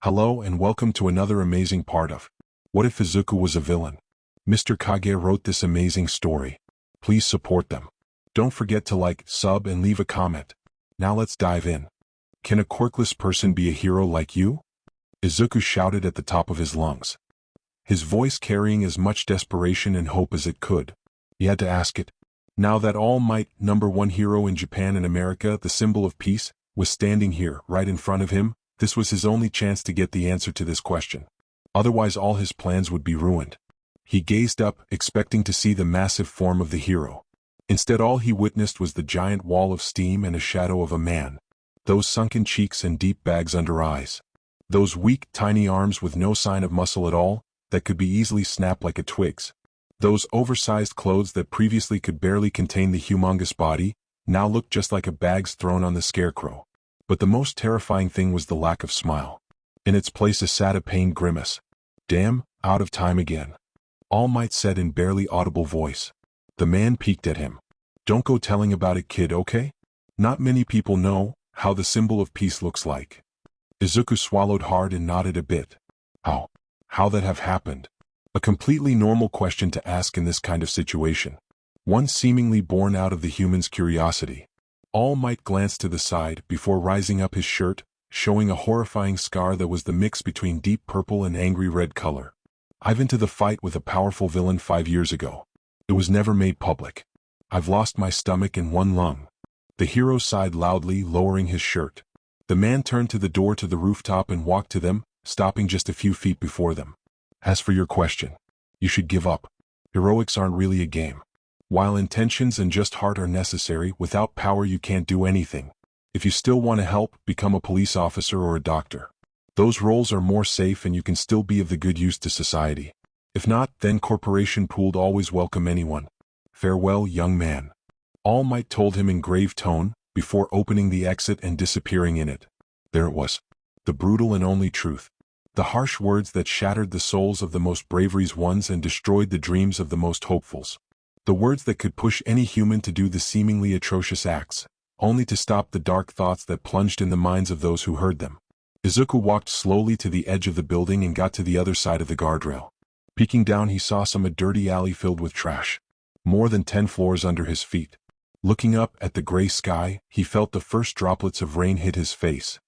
Hello and welcome to another amazing part of What If Izuku Was a Villain? MrKage wrote this amazing story. Please support them. Don't forget to like, sub, and leave a comment. Now let's dive in. Can a quirkless person be a hero like you? Izuku shouted at the top of his lungs, his voice carrying as much desperation and hope as it could. He had to ask it. Now that All Might, #1 hero in Japan and America, the symbol of peace, was standing here, right in front of him, this was his only chance to get the answer to this question. Otherwise all his plans would be ruined. He gazed up, expecting to see the massive form of the hero. Instead all he witnessed was the giant wall of steam and a shadow of a man. Those sunken cheeks and deep bags under eyes. Those weak, tiny arms with no sign of muscle at all, that could be easily snapped like a twig's. Those oversized clothes that previously could barely contain the humongous body, now looked just like a bags thrown on the scarecrow. But the most terrifying thing was the lack of smile. In its place sat a pained grimace. Damn, out of time again. All Might said in barely audible voice. The man peeked at him. Don't go telling about it, kid, okay? Not many people know how the symbol of peace looks like. Izuku swallowed hard and nodded a bit. How that have happened? A completely normal question to ask in this kind of situation. One seemingly born out of the human's curiosity. All Might glanced to the side before rising up his shirt, showing a horrifying scar that was the mix between deep purple and angry red color. I've into the fight with a powerful villain 5 years ago. It was never made public. I've lost my stomach and one lung. The hero sighed loudly, lowering his shirt. The man turned to the door to the rooftop and walked to them, stopping just a few feet before them. As for your question, you should give up. Heroics aren't really a game. While intentions and just heart are necessary, without power you can't do anything. If you still want to help, become a police officer or a doctor. Those roles are more safe and you can still be of the good use to society. If not, then corporation pooled always welcome anyone. Farewell, young man. All Might told him in grave tone, before opening the exit and disappearing in it. There it was. The brutal and only truth. The harsh words that shattered the souls of the most bravery's ones and destroyed the dreams of the most hopefuls. The words that could push any human to do the seemingly atrocious acts, only to stop the dark thoughts that plunged in the minds of those who heard them. Izuku walked slowly to the edge of the building and got to the other side of the guardrail. Peeking down he saw a dirty alley filled with trash. More than 10 floors under his feet. Looking up at the gray sky, he felt the first droplets of rain hit his face.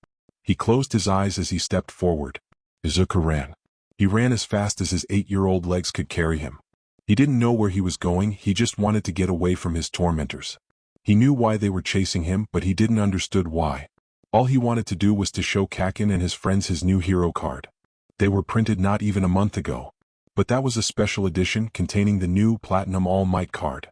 He closed his eyes as he stepped forward. Izuku ran. He ran as fast as his 8-year-old legs could carry him. He didn't know where he was going, he just wanted to get away from his tormentors. He knew why they were chasing him, but he didn't understood why. All he wanted to do was to show Kaken and his friends his new hero card. They were printed not even a month ago. But that was a special edition containing the new Platinum All Might card.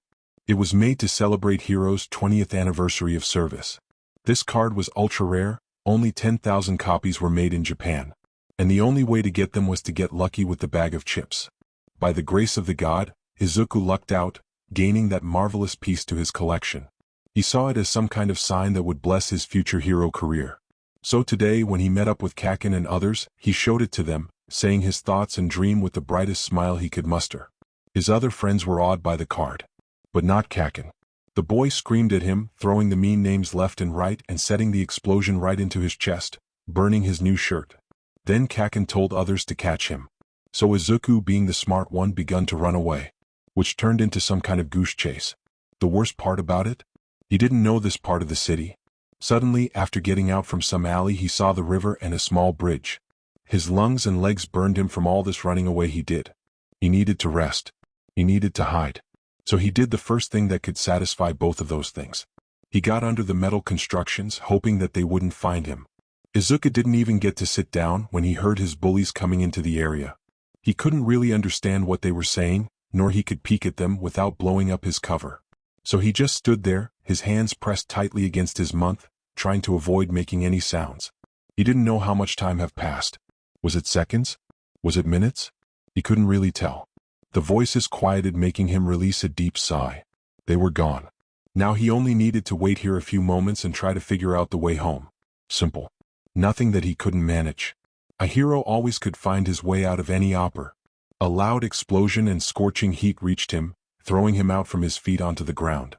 It was made to celebrate Hero's 20th anniversary of service. This card was ultra rare, only 10,000 copies were made in Japan. And the only way to get them was to get lucky with the bag of chips. By the grace of the god, Izuku lucked out, gaining that marvelous piece to his collection. He saw it as some kind of sign that would bless his future hero career. So today when he met up with Kaken and others, he showed it to them, saying his thoughts and dream with the brightest smile he could muster. His other friends were awed by the card. But not Kaken. The boy screamed at him, throwing the mean names left and right and setting the explosion right into his chest, burning his new shirt. Then Kaken told others to catch him. So Izuku, being the smart one, begun to run away, which turned into some kind of goose chase. The worst part about it? He didn't know this part of the city. Suddenly, after getting out from some alley, he saw the river and a small bridge. His lungs and legs burned him from all this running away he did. He needed to rest. He needed to hide. So he did the first thing that could satisfy both of those things. He got under the metal constructions, hoping that they wouldn't find him. Izuku didn't even get to sit down when he heard his bullies coming into the area. He couldn't really understand what they were saying, nor he could peek at them without blowing up his cover. So he just stood there, his hands pressed tightly against his mouth, trying to avoid making any sounds. He didn't know how much time had passed. Was it seconds? Was it minutes? He couldn't really tell. The voices quieted, making him release a deep sigh. They were gone. Now he only needed to wait here a few moments and try to figure out the way home. Simple. Nothing that he couldn't manage. A hero always could find his way out of any opera. A loud explosion and scorching heat reached him, throwing him out from his feet onto the ground.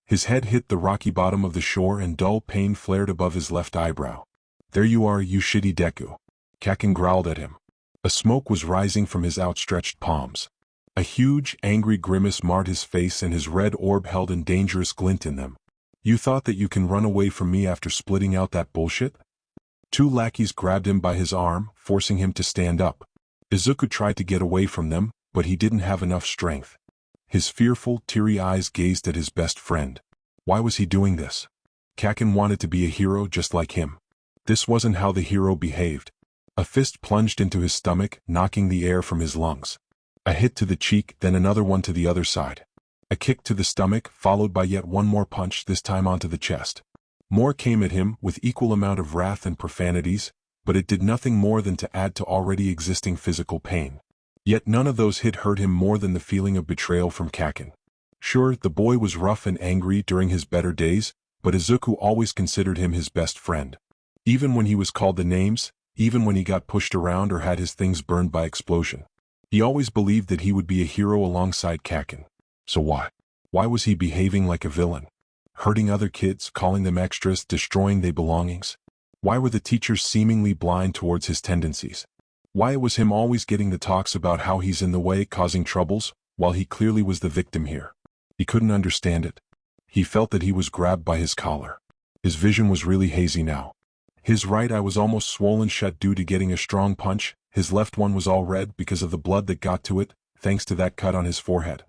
His head hit the rocky bottom of the shore and dull pain flared above his left eyebrow. There you are, you shitty Deku. Kaken growled at him. A smoke was rising from his outstretched palms. A huge, angry grimace marred his face and his red orb held a dangerous glint in them. You thought that you can run away from me after splitting out that bullshit? Two lackeys grabbed him by his arm, forcing him to stand up. Izuku tried to get away from them, but he didn't have enough strength. His fearful, teary eyes gazed at his best friend. Why was he doing this? Kaken wanted to be a hero just like him. This wasn't how the hero behaved. A fist plunged into his stomach, knocking the air from his lungs. A hit to the cheek, then another one to the other side. A kick to the stomach, followed by yet one more punch, this time onto the chest. More came at him, with equal amount of wrath and profanities, but it did nothing more than to add to already existing physical pain. Yet none of those hit hurt him more than the feeling of betrayal from Kaken. Sure, the boy was rough and angry during his better days, but Izuku always considered him his best friend. Even when he was called the names, even when he got pushed around or had his things burned by explosion. He always believed that he would be a hero alongside Kaken. So why? Why was he behaving like a villain? Hurting other kids, calling them extras, destroying their belongings? Why were the teachers seemingly blind towards his tendencies? Why was him always getting the talks about how he's in the way, causing troubles, while he clearly was the victim here? He couldn't understand it. He felt that he was grabbed by his collar. His vision was really hazy now. His right eye was almost swollen shut due to getting a strong punch, his left one was all red because of the blood that got to it, thanks to that cut on his forehead.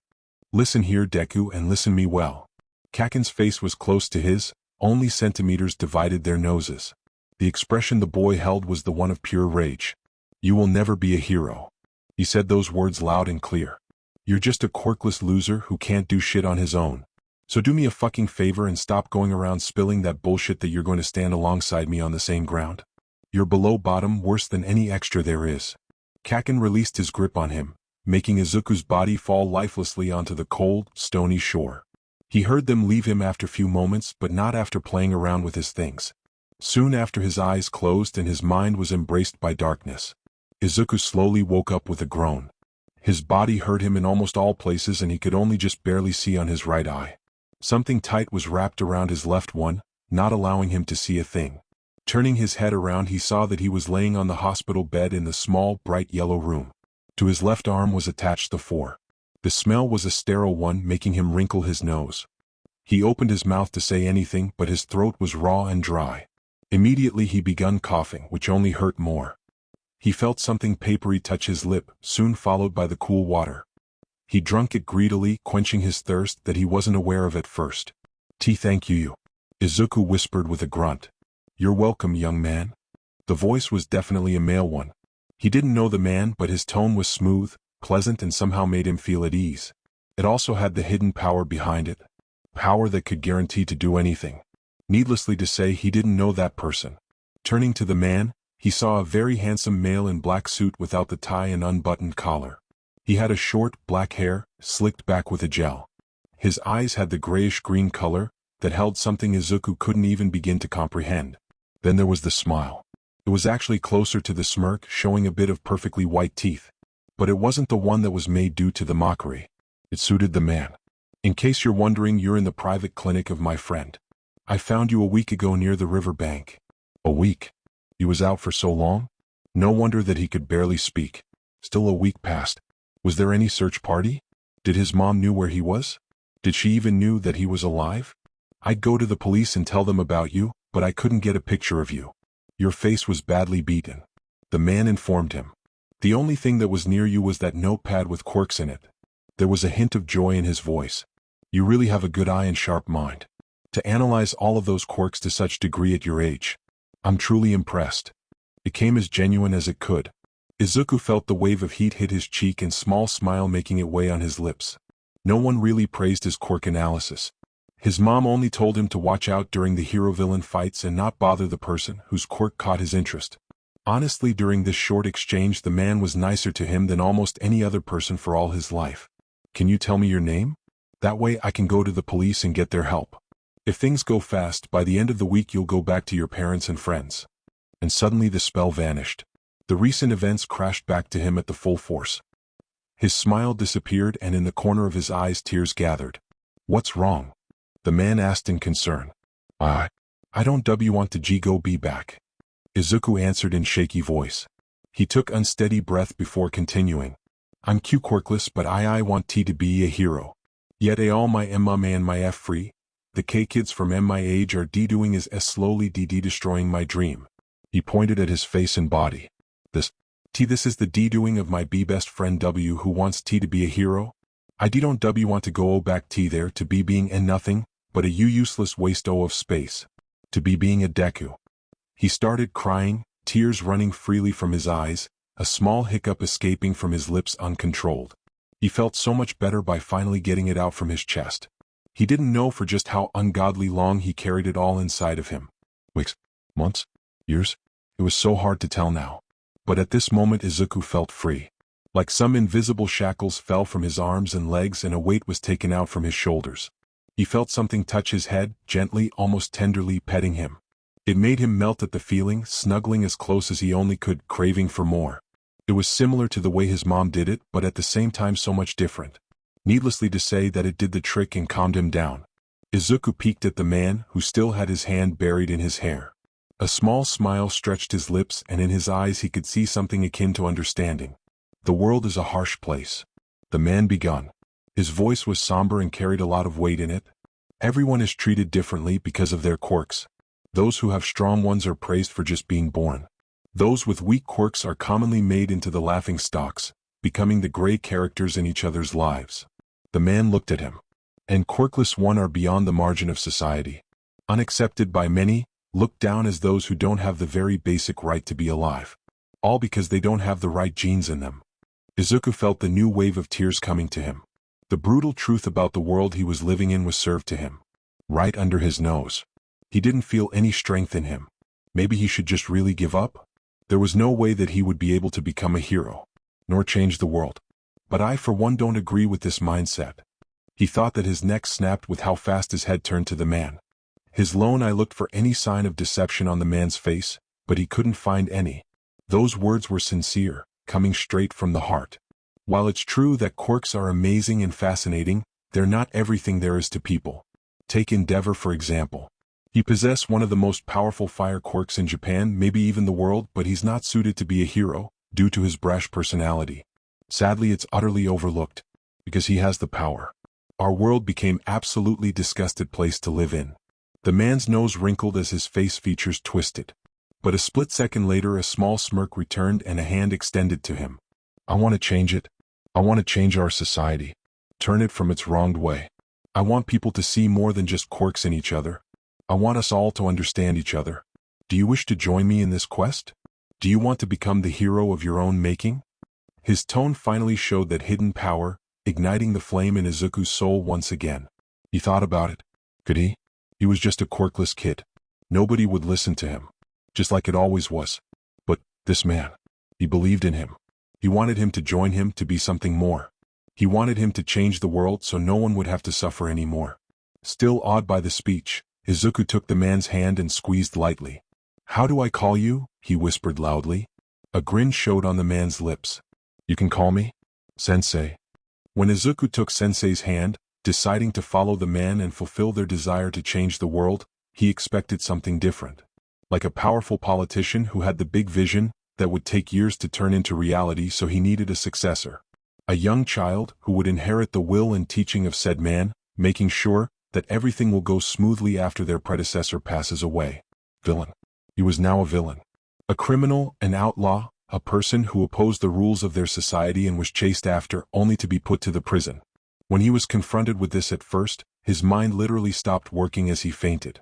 Listen here, Deku, and listen me well. Kaken's face was close to his, only centimeters divided their noses. The expression the boy held was the one of pure rage. You will never be a hero. He said those words loud and clear. You're just a quirkless loser who can't do shit on his own. So do me a fucking favor and stop going around spilling that bullshit that you're going to stand alongside me on the same ground. You're below bottom, worse than any extra there is. Kaken released his grip on him, making Izuku's body fall lifelessly onto the cold, stony shore. He heard them leave him after few moments, but not after playing around with his things. Soon after his eyes closed and his mind was embraced by darkness. Izuku slowly woke up with a groan. His body hurt him in almost all places and he could only just barely see on his right eye. Something tight was wrapped around his left one, not allowing him to see a thing. Turning his head around, he saw that he was laying on the hospital bed in the small, bright yellow room. To his left arm was attached the four. The smell was a sterile one, making him wrinkle his nose. He opened his mouth to say anything, but his throat was raw and dry. Immediately he began coughing, which only hurt more. He felt something papery touch his lip, soon followed by the cool water. He drank it greedily, quenching his thirst that he wasn't aware of at first. Thank you. Izuku whispered with a grunt. You're welcome, young man. The voice was definitely a male one. He didn't know the man, but his tone was smooth, pleasant, and somehow made him feel at ease. It also had the hidden power behind it. Power that could guarantee to do anything. Needlessly to say, he didn't know that person. Turning to the man, he saw a very handsome male in black suit without the tie and unbuttoned collar. He had a short, black hair, slicked back with a gel. His eyes had the grayish-green color that held something Izuku couldn't even begin to comprehend. Then there was the smile. It was actually closer to the smirk, showing a bit of perfectly white teeth. But it wasn't the one that was made due to the mockery. It suited the man. In case you're wondering, you're in the private clinic of my friend. I found you a week ago near the river bank. A week? He was out for so long? No wonder that he could barely speak. Still a week passed. Was there any search party? Did his mom knew where he was? Did she even knew that he was alive? I'd go to the police and tell them about you, but I couldn't get a picture of you. Your face was badly beaten. The man informed him. The only thing that was near you was that notepad with quirks in it. There was a hint of joy in his voice. You really have a good eye and sharp mind. To analyze all of those quirks to such degree at your age. I'm truly impressed. It came as genuine as it could. Izuku felt the wave of heat hit his cheek and small smile making its way on his lips. No one really praised his quirk analysis. His mom only told him to watch out during the hero-villain fights and not bother the person whose quirk caught his interest. Honestly, during this short exchange, the man was nicer to him than almost any other person for all his life. Can you tell me your name? That way I can go to the police and get their help. If things go fast, by the end of the week you'll go back to your parents and friends. And suddenly the spell vanished. The recent events crashed back to him at the full force. His smile disappeared and in the corner of his eyes tears gathered. What's wrong? The man asked in concern. I don't want to go be back. Izuku answered in shaky voice. He took unsteady breath before continuing. I'm Q quirkless, but I want T to be a hero. Yet all my Emma man my F free. The K kids from my age are D doing is S slowly D destroying my dream. He pointed at his face and body. This is the D doing of my B best friend W who wants T to be a hero. I D don't W want to go back T there to be being N nothing, but a U useless waste O of space. To be being a Deku. He started crying, tears running freely from his eyes, a small hiccup escaping from his lips uncontrolled. He felt so much better by finally getting it out from his chest. He didn't know for just how ungodly long he carried it all inside of him. Weeks, months, years? It was so hard to tell now. But at this moment Izuku felt free. Like some invisible shackles fell from his arms and legs and a weight was taken out from his shoulders. He felt something touch his head, gently, almost tenderly petting him. It made him melt at the feeling, snuggling as close as he only could, craving for more. It was similar to the way his mom did it, but at the same time so much different. Needlessly to say that it did the trick and calmed him down. Izuku peeked at the man, who still had his hand buried in his hair. A small smile stretched his lips and in his eyes he could see something akin to understanding. The world is a harsh place. The man begun. His voice was somber and carried a lot of weight in it. Everyone is treated differently because of their quirks. Those who have strong ones are praised for just being born. Those with weak quirks are commonly made into the laughing stocks, becoming the gray characters in each other's lives. The man looked at him. And quirkless one are beyond the margin of society. Unaccepted by many, looked down as those who don't have the very basic right to be alive. All because they don't have the right genes in them. Izuku felt the new wave of tears coming to him. The brutal truth about the world he was living in was served to him. Right under his nose. He didn't feel any strength in him. Maybe he should just really give up? There was no way that he would be able to become a hero, nor change the world. But I for one don't agree with this mindset. He thought that his neck snapped with how fast his head turned to the man. His lone eye looked for any sign of deception on the man's face, but he couldn't find any. Those words were sincere, coming straight from the heart. While it's true that quirks are amazing and fascinating, they're not everything there is to people. Take Endeavor for example. He possessed one of the most powerful fire quirks in Japan, maybe even the world, but he's not suited to be a hero, due to his brash personality. Sadly it's utterly overlooked, because he has the power. Our world became absolutely disgusted place to live in. The man's nose wrinkled as his face features twisted. But a split second later a small smirk returned and a hand extended to him. I want to change it. I want to change our society. Turn it from its wronged way. I want people to see more than just quirks in each other. I want us all to understand each other. Do you wish to join me in this quest? Do you want to become the hero of your own making? His tone finally showed that hidden power, igniting the flame in Izuku's soul once again. He thought about it. Could he? He was just a quirkless kid. Nobody would listen to him. Just like it always was. But this man, he believed in him. He wanted him to join him to be something more. He wanted him to change the world so no one would have to suffer anymore. Still awed by the speech, Izuku took the man's hand and squeezed lightly. How do I call you? He whispered loudly. A grin showed on the man's lips. You can call me Sensei. When Izuku took Sensei's hand, deciding to follow the man and fulfill their desire to change the world, he expected something different. Like a powerful politician who had the big vision that would take years to turn into reality, so he needed a successor. A young child who would inherit the will and teaching of said man, making sure that everything will go smoothly after their predecessor passes away. Villain. He was now a villain. A criminal, an outlaw, a person who opposed the rules of their society and was chased after only to be put to the prison. When he was confronted with this at first, his mind literally stopped working as he fainted.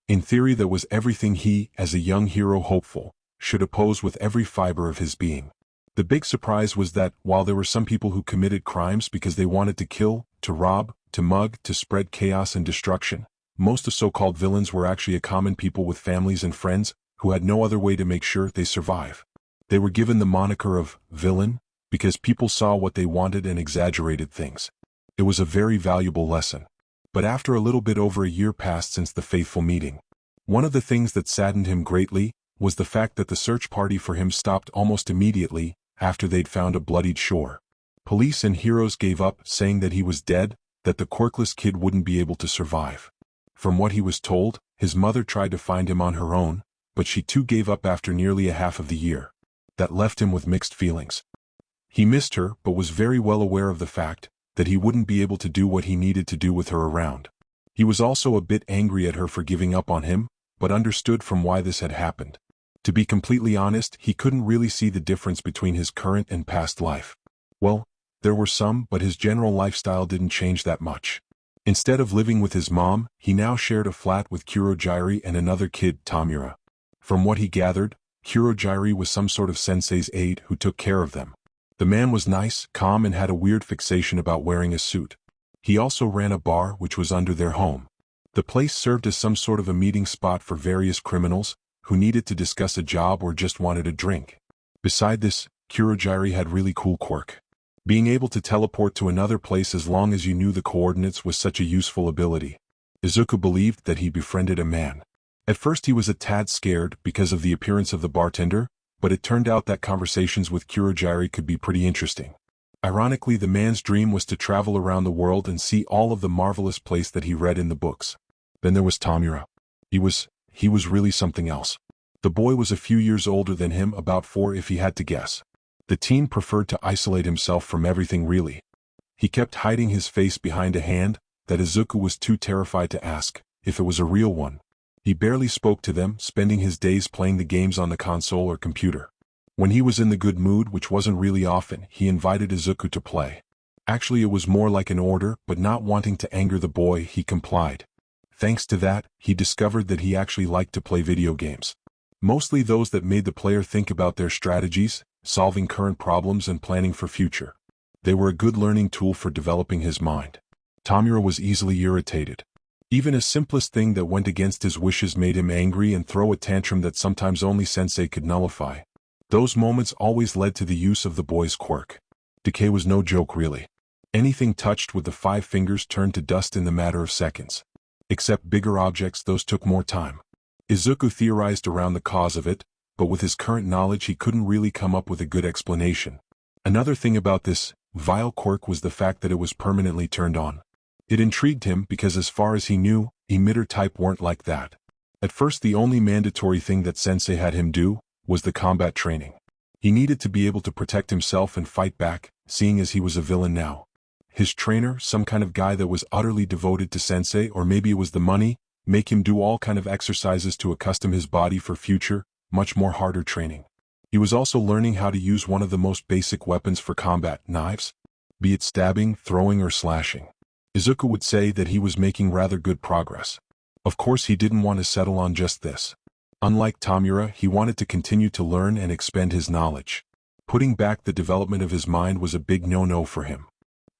In theory that was everything he, as a young hero hopeful, should oppose with every fiber of his being. The big surprise was that, while there were some people who committed crimes because they wanted to kill, to rob, to mug, to spread chaos and destruction, most of so-called villains were actually a common people with families and friends who had no other way to make sure they survive. They were given the moniker of villain because people saw what they wanted and exaggerated things. It was a very valuable lesson. But after a little bit over a year passed since the fateful meeting, one of the things that saddened him greatly was the fact that the search party for him stopped almost immediately after they'd found a bloodied shore. Police and heroes gave up, saying that he was dead, that the quirkless kid wouldn't be able to survive. From what he was told, his mother tried to find him on her own, but she too gave up after nearly a half of the year. that left him with mixed feelings. He missed her but was very well aware of the fact that he wouldn't be able to do what he needed to do with her around. He was also a bit angry at her for giving up on him, but understood from why this had happened. To be completely honest, he couldn't really see the difference between his current and past life. Well, there were some, but his general lifestyle didn't change that much. Instead of living with his mom, he now shared a flat with Kurogyari and another kid, Tamura. From what he gathered, Kurogyari was some sort of sensei's aide who took care of them. The man was nice, calm, and had a weird fixation about wearing a suit. He also ran a bar which was under their home. The place served as some sort of a meeting spot for various criminals who needed to discuss a job or just wanted a drink. Beside this, Kurogyari had really cool quirk. Being able to teleport to another place as long as you knew the coordinates was such a useful ability. Izuku believed that he befriended a man. At first he was a tad scared because of the appearance of the bartender, but it turned out that conversations with Kurogyari could be pretty interesting. Ironically, the man's dream was to travel around the world and see all of the marvelous places that he read in the books. Then there was Tamura. He was really something else. The boy was a few years older than him, about 4 if he had to guess. The teen preferred to isolate himself from everything really. He kept hiding his face behind a hand that Izuku was too terrified to ask if it was a real one. He barely spoke to them, spending his days playing the games on the console or computer. When he was in the good mood, which wasn't really often, he invited Izuku to play. Actually, it was more like an order, but not wanting to anger the boy, he complied. Thanks to that, he discovered that he actually liked to play video games. Mostly those that made the player think about their strategies, solving current problems and planning for future. They were a good learning tool for developing his mind. Tamura was easily irritated. Even a simplest thing that went against his wishes made him angry and throw a tantrum that sometimes only sensei could nullify. Those moments always led to the use of the boy's quirk. Decay was no joke really. Anything touched with the 5 fingers turned to dust in the matter of seconds. Except bigger objects, those took more time. Izuku theorized around the cause of it, but with his current knowledge he couldn't really come up with a good explanation. Another thing about this vile quirk was the fact that it was permanently turned on. It intrigued him because as far as he knew, emitter type weren't like that. At first the only mandatory thing that sensei had him do was the combat training. He needed to be able to protect himself and fight back, seeing as he was a villain now. His trainer, some kind of guy that was utterly devoted to sensei, or maybe it was the money, make him do all kind of exercises to accustom his body for future, much more harder training. He was also learning how to use one of the most basic weapons for combat, knives. Be it stabbing, throwing, or slashing. Izuku would say that he was making rather good progress. Of course he didn't want to settle on just this. Unlike Tamura, he wanted to continue to learn and expand his knowledge. Putting back the development of his mind was a big no-no for him.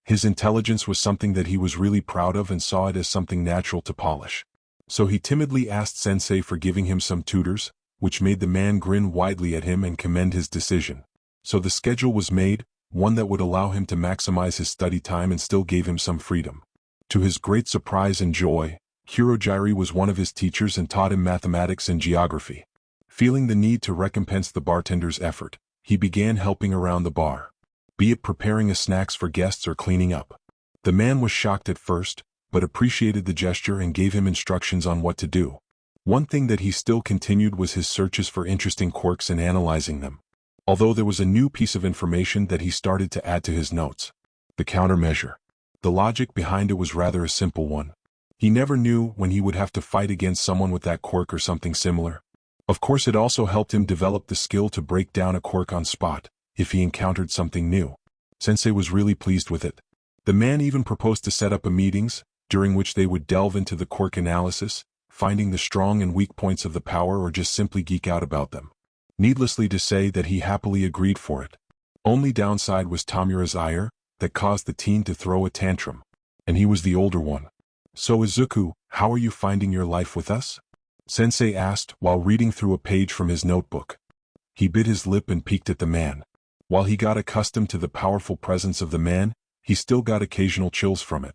His intelligence was something that he was really proud of and saw it as something natural to polish. So he timidly asked sensei for giving him some tutors, which made the man grin widely at him and commend his decision. So the schedule was made, one that would allow him to maximize his study time and still gave him some freedom. To his great surprise and joy, Kurogyari was one of his teachers and taught him mathematics and geography. Feeling the need to recompense the bartender's effort, he began helping around the bar. Be it preparing a snacks for guests or cleaning up. The man was shocked at first, but appreciated the gesture and gave him instructions on what to do. One thing that he still continued was his searches for interesting quirks and analyzing them. Although there was a new piece of information that he started to add to his notes. The countermeasure. The logic behind it was rather a simple one. He never knew when he would have to fight against someone with that quirk or something similar. Of course it also helped him develop the skill to break down a quirk on spot, if he encountered something new. Sensei was really pleased with it. The man even proposed to set up meetings, during which they would delve into the quirk analysis, finding the strong and weak points of the power or just simply geek out about them. Needlessly to say that he happily agreed for it. Only downside was Tamura's ire, that caused the teen to throw a tantrum. And he was the older one. So Izuku, how are you finding your life with us? Sensei asked while reading through a page from his notebook. He bit his lip and peeked at the man. While he got accustomed to the powerful presence of the man, he still got occasional chills from it.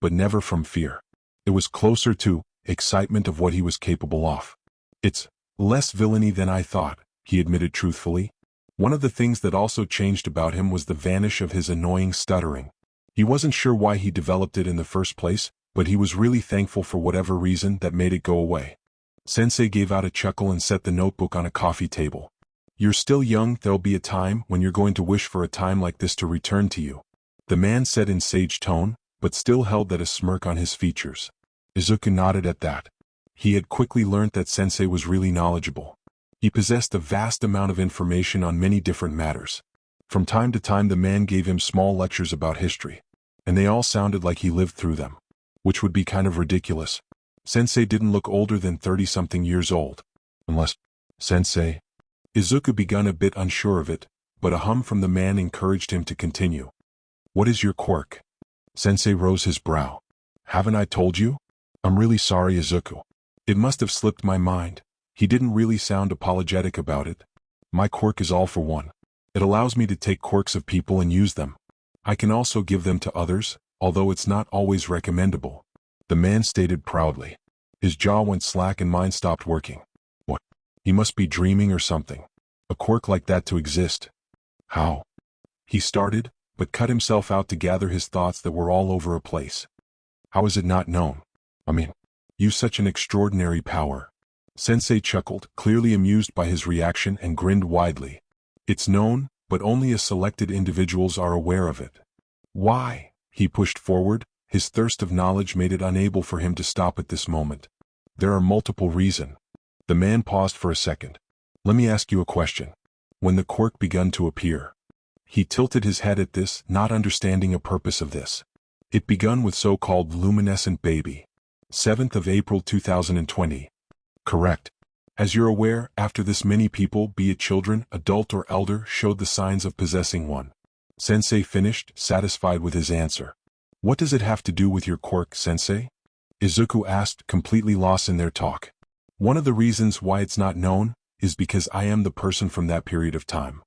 But never from fear. It was closer to excitement of what he was capable of. It's less villainy than I thought, he admitted truthfully. One of the things that also changed about him was the vanish of his annoying stuttering. He wasn't sure why he developed it in the first place, but he was really thankful for whatever reason that made it go away. Sensei gave out a chuckle and set the notebook on a coffee table. You're still young, there'll be a time when you're going to wish for a time like this to return to you. The man said in sage tone, but still held that a smirk on his features. Izuku nodded at that. He had quickly learnt that sensei was really knowledgeable. He possessed a vast amount of information on many different matters. From time to time the man gave him small lectures about history, and they all sounded like he lived through them, which would be kind of ridiculous. Sensei didn't look older than 30-something years old. Unless, Sensei. Izuku began a bit unsure of it, but a hum from the man encouraged him to continue. What is your quirk? Sensei rose his brow. Haven't I told you? I'm really sorry, Izuku. It must have slipped my mind. He didn't really sound apologetic about it. My quirk is all for one. It allows me to take quirks of people and use them. I can also give them to others, although it's not always recommendable. The man stated proudly. His jaw went slack and mine stopped working. What? He must be dreaming or something. A quirk like that to exist. How? He started, but cut himself out to gather his thoughts that were all over a place. How is it not known? I mean, use such an extraordinary power. Sensei chuckled, clearly amused by his reaction, and grinned widely. It's known, but only a selected individuals are aware of it. Why? He pushed forward. His thirst of knowledge made it unable for him to stop at this moment. There are multiple reasons. The man paused for a second. Let me ask you a question. When the quirk begun to appear. He tilted his head at this, not understanding a purpose of this. It begun with so-called luminescent baby. 7th of April 2020. Correct. As you're aware, after this many people, be it children, adult or elder, showed the signs of possessing one. Sensei finished, satisfied with his answer. What does it have to do with your quirk, Sensei? Izuku asked, completely lost in their talk. One of the reasons why it's not known is because I am the person from that period of time.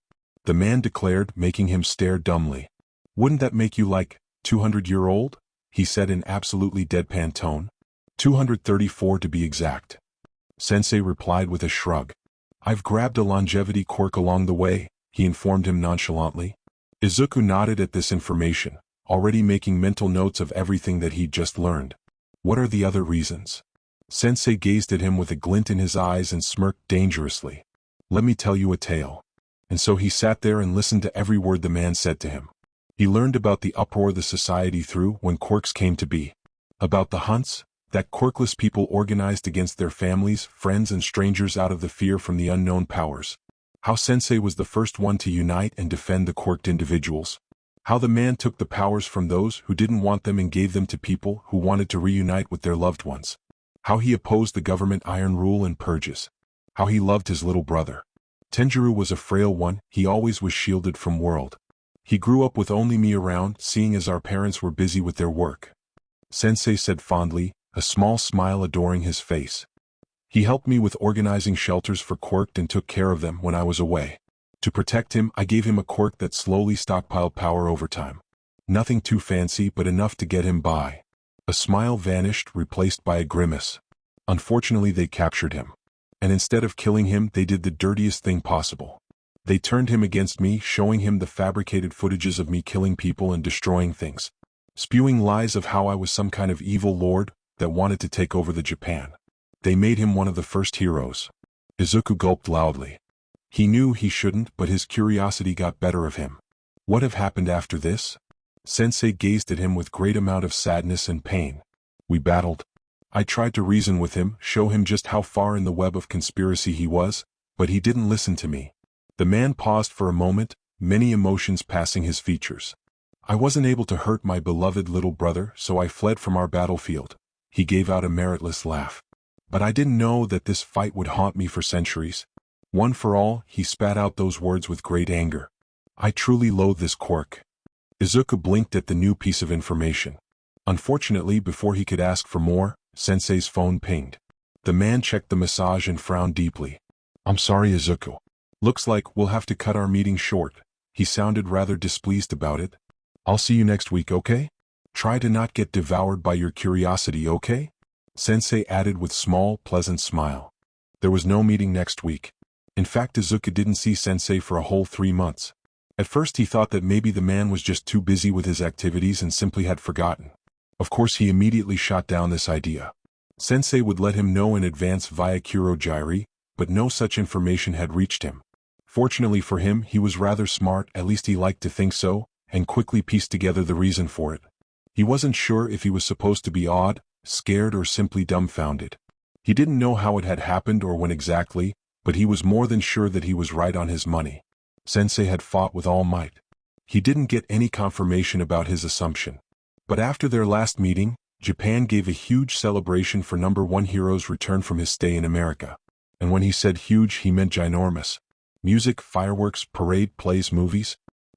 The man declared, making him stare dumbly. Wouldn't that make you like 200-year-old? He said in absolutely deadpan tone. 234 to be exact. Sensei replied with a shrug. I've grabbed a longevity quirk along the way, he informed him nonchalantly. Izuku nodded at this information, already making mental notes of everything that he'd just learned. What are the other reasons? Sensei gazed at him with a glint in his eyes and smirked dangerously. Let me tell you a tale. And so he sat there and listened to every word the man said to him. He learned about the uproar the society threw when quirks came to be. About the hunts that quirkless people organized against their families, friends and strangers out of the fear from the unknown powers. How Sensei was the first one to unite and defend the quirked individuals. How the man took the powers from those who didn't want them and gave them to people who wanted to reunite with their loved ones. How he opposed the government iron rule and purges. How he loved his little brother. Tenjiro was a frail one, he always was shielded from world. He grew up with only me around, seeing as our parents were busy with their work. Sensei said fondly, a small smile adoring his face. He helped me with organizing shelters for quirked and took care of them when I was away. To protect him, I gave him a quirk that slowly stockpiled power over time. Nothing too fancy, but enough to get him by. A smile vanished, replaced by a grimace. Unfortunately, they captured him. And instead of killing him, they did the dirtiest thing possible. They turned him against me, showing him the fabricated footages of me killing people and destroying things. Spewing lies of how I was some kind of evil lord that wanted to take over the Japan. They made him one of the first heroes. Izuku gulped loudly. He knew he shouldn't, but his curiosity got better of him. What have happened after this? Sensei gazed at him with great amount of sadness and pain. We battled. I tried to reason with him, show him just how far in the web of conspiracy he was, but he didn't listen to me. The man paused for a moment, many emotions passing his features. I wasn't able to hurt my beloved little brother, so I fled from our battlefield. He gave out a meritless laugh. But I didn't know that this fight would haunt me for centuries. One for all, he spat out those words with great anger. I truly loathe this quirk. Izuku blinked at the new piece of information. Unfortunately, before he could ask for more, Sensei's phone pinged. The man checked the message and frowned deeply. I'm sorry, Izuku. Looks like we'll have to cut our meeting short. He sounded rather displeased about it. I'll see you next week, okay? Try to not get devoured by your curiosity, okay? Sensei added with small, pleasant smile. There was no meeting next week. In fact, Izuku didn't see Sensei for a whole 3 months. At first he thought that maybe the man was just too busy with his activities and simply had forgotten. Of course he immediately shot down this idea. Sensei would let him know in advance via Kurogyri, but no such information had reached him. Fortunately for him, he was rather smart, at least he liked to think so, and quickly pieced together the reason for it. He wasn't sure if he was supposed to be awed, scared, or simply dumbfounded. He didn't know how it had happened or when exactly, but he was more than sure that he was right on his money. Sensei had fought with all might. He didn't get any confirmation about his assumption. But after their last meeting, Japan gave a huge celebration for number one hero's return from his stay in America. And when he said huge, he meant ginormous. Music, fireworks, parade, plays, movies.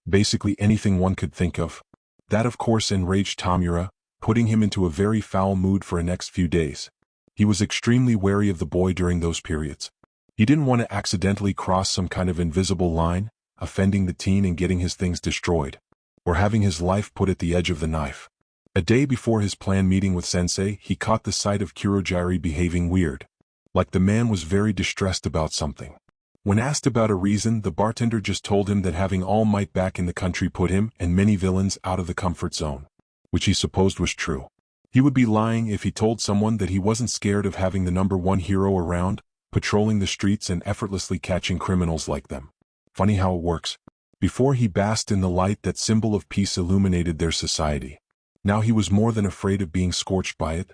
Basically anything one could think of. That of course enraged Tamura, putting him into a very foul mood for the next few days. He was extremely wary of the boy during those periods. He didn't want to accidentally cross some kind of invisible line, offending the teen and getting his things destroyed, or having his life put at the edge of the knife. A day before his planned meeting with Sensei, he caught the sight of Kurogiri behaving weird. Like the man was very distressed about something. When asked about a reason, the bartender just told him that having All Might back in the country put him and many villains out of the comfort zone, which he supposed was true. He would be lying if he told someone that he wasn't scared of having the number one hero around, patrolling the streets and effortlessly catching criminals like them. Funny how it works. Before he basked in the light that symbol of peace illuminated their society. Now he was more than afraid of being scorched by it.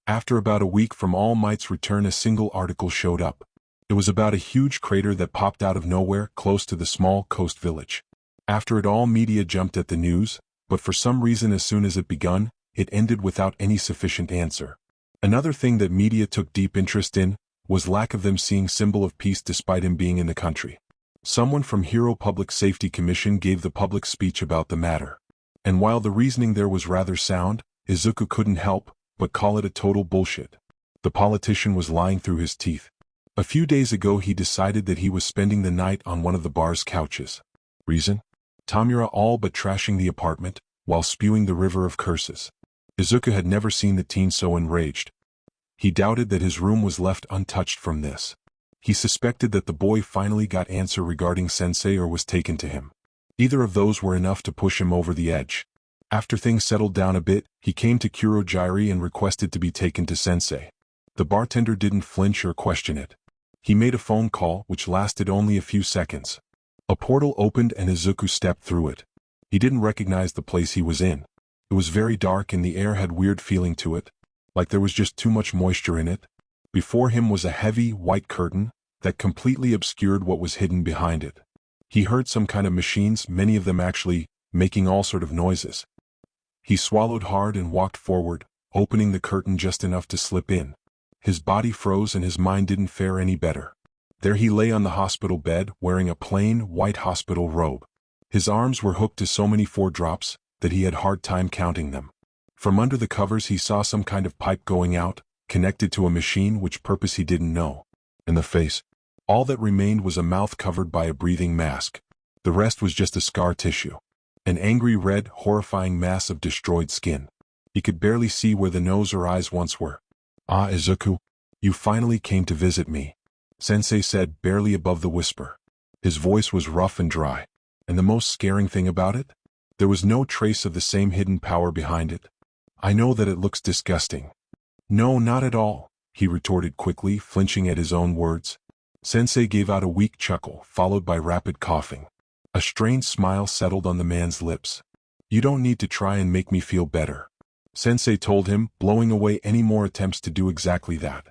After about a week from All Might's return, a single article showed up. It was about a huge crater that popped out of nowhere close to the small coast village. After it all, media jumped at the news, but for some reason as soon as it begun, it ended without any sufficient answer. Another thing that media took deep interest in was lack of them seeing symbol of peace despite him being in the country. Someone from Hero Public Safety Commission gave the public speech about the matter. And while the reasoning there was rather sound, Izuku couldn't help but call it a total bullshit. The politician was lying through his teeth. A few days ago he decided that he was spending the night on one of the bar's couches. Reason? Tamura all but trashing the apartment, while spewing the river of curses. Izuku had never seen the teen so enraged. He doubted that his room was left untouched from this. He suspected that the boy finally got answer regarding Sensei or was taken to him. Either of those were enough to push him over the edge. After things settled down a bit, he came to Kurogiri and requested to be taken to Sensei. The bartender didn't flinch or question it. He made a phone call, which lasted only a few seconds. A portal opened and Izuku stepped through it. He didn't recognize the place he was in. It was very dark and the air had weird feeling to it, like there was just too much moisture in it. Before him was a heavy, white curtain that completely obscured what was hidden behind it. He heard some kind of machines, many of them actually making all sort of noises. He swallowed hard and walked forward, opening the curtain just enough to slip in. His body froze and his mind didn't fare any better. There he lay on the hospital bed, wearing a plain, white hospital robe. His arms were hooked to so many 4-drops that he had hard time counting them. From under the covers he saw some kind of pipe going out, connected to a machine, which purpose he didn't know. In the face, all that remained was a mouth covered by a breathing mask. The rest was just a scar tissue. An angry red, horrifying mass of destroyed skin. He could barely see where the nose or eyes once were. "Ah, Izuku, you finally came to visit me," Sensei said, barely above the whisper. His voice was rough and dry. And the most scaring thing about it? There was no trace of the same hidden power behind it. "I know that it looks disgusting." "No, not at all," he retorted quickly, flinching at his own words. Sensei gave out a weak chuckle, followed by rapid coughing. A strange smile settled on the man's lips. "You don't need to try and make me feel better," Sensei told him, blowing away any more attempts to do exactly that.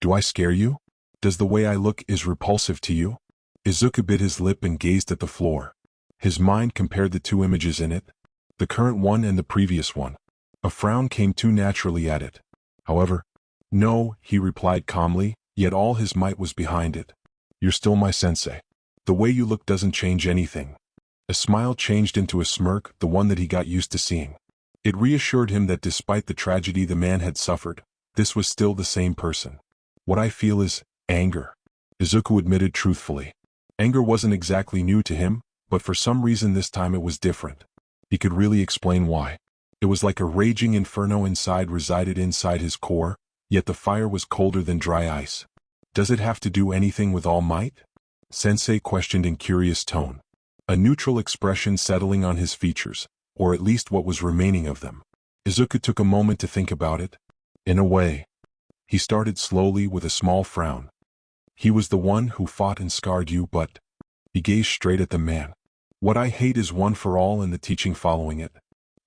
"Do I scare you? Does the way I look is repulsive to you?" Izuku bit his lip and gazed at the floor. His mind compared the two images in it, the current one and the previous one. A frown came too naturally at it. However, "No," he replied calmly, yet all his might was behind it. "You're still my sensei. The way you look doesn't change anything." A smile changed into a smirk, the one that he got used to seeing. It reassured him that despite the tragedy the man had suffered, this was still the same person. "What I feel is anger," Izuku admitted truthfully. Anger wasn't exactly new to him, but for some reason this time it was different. He could really explain why. It was like a raging inferno resided inside his core, yet the fire was colder than dry ice. "Does it have to do anything with All Might?" Sensei questioned in curious tone. A neutral expression settling on his features, or at least what was remaining of them. Izuku took a moment to think about it. "In a way." He started slowly with a small frown. "He was the one who fought and scarred you, but..." He gazed straight at the man. What I hate is one for all and the teaching following it.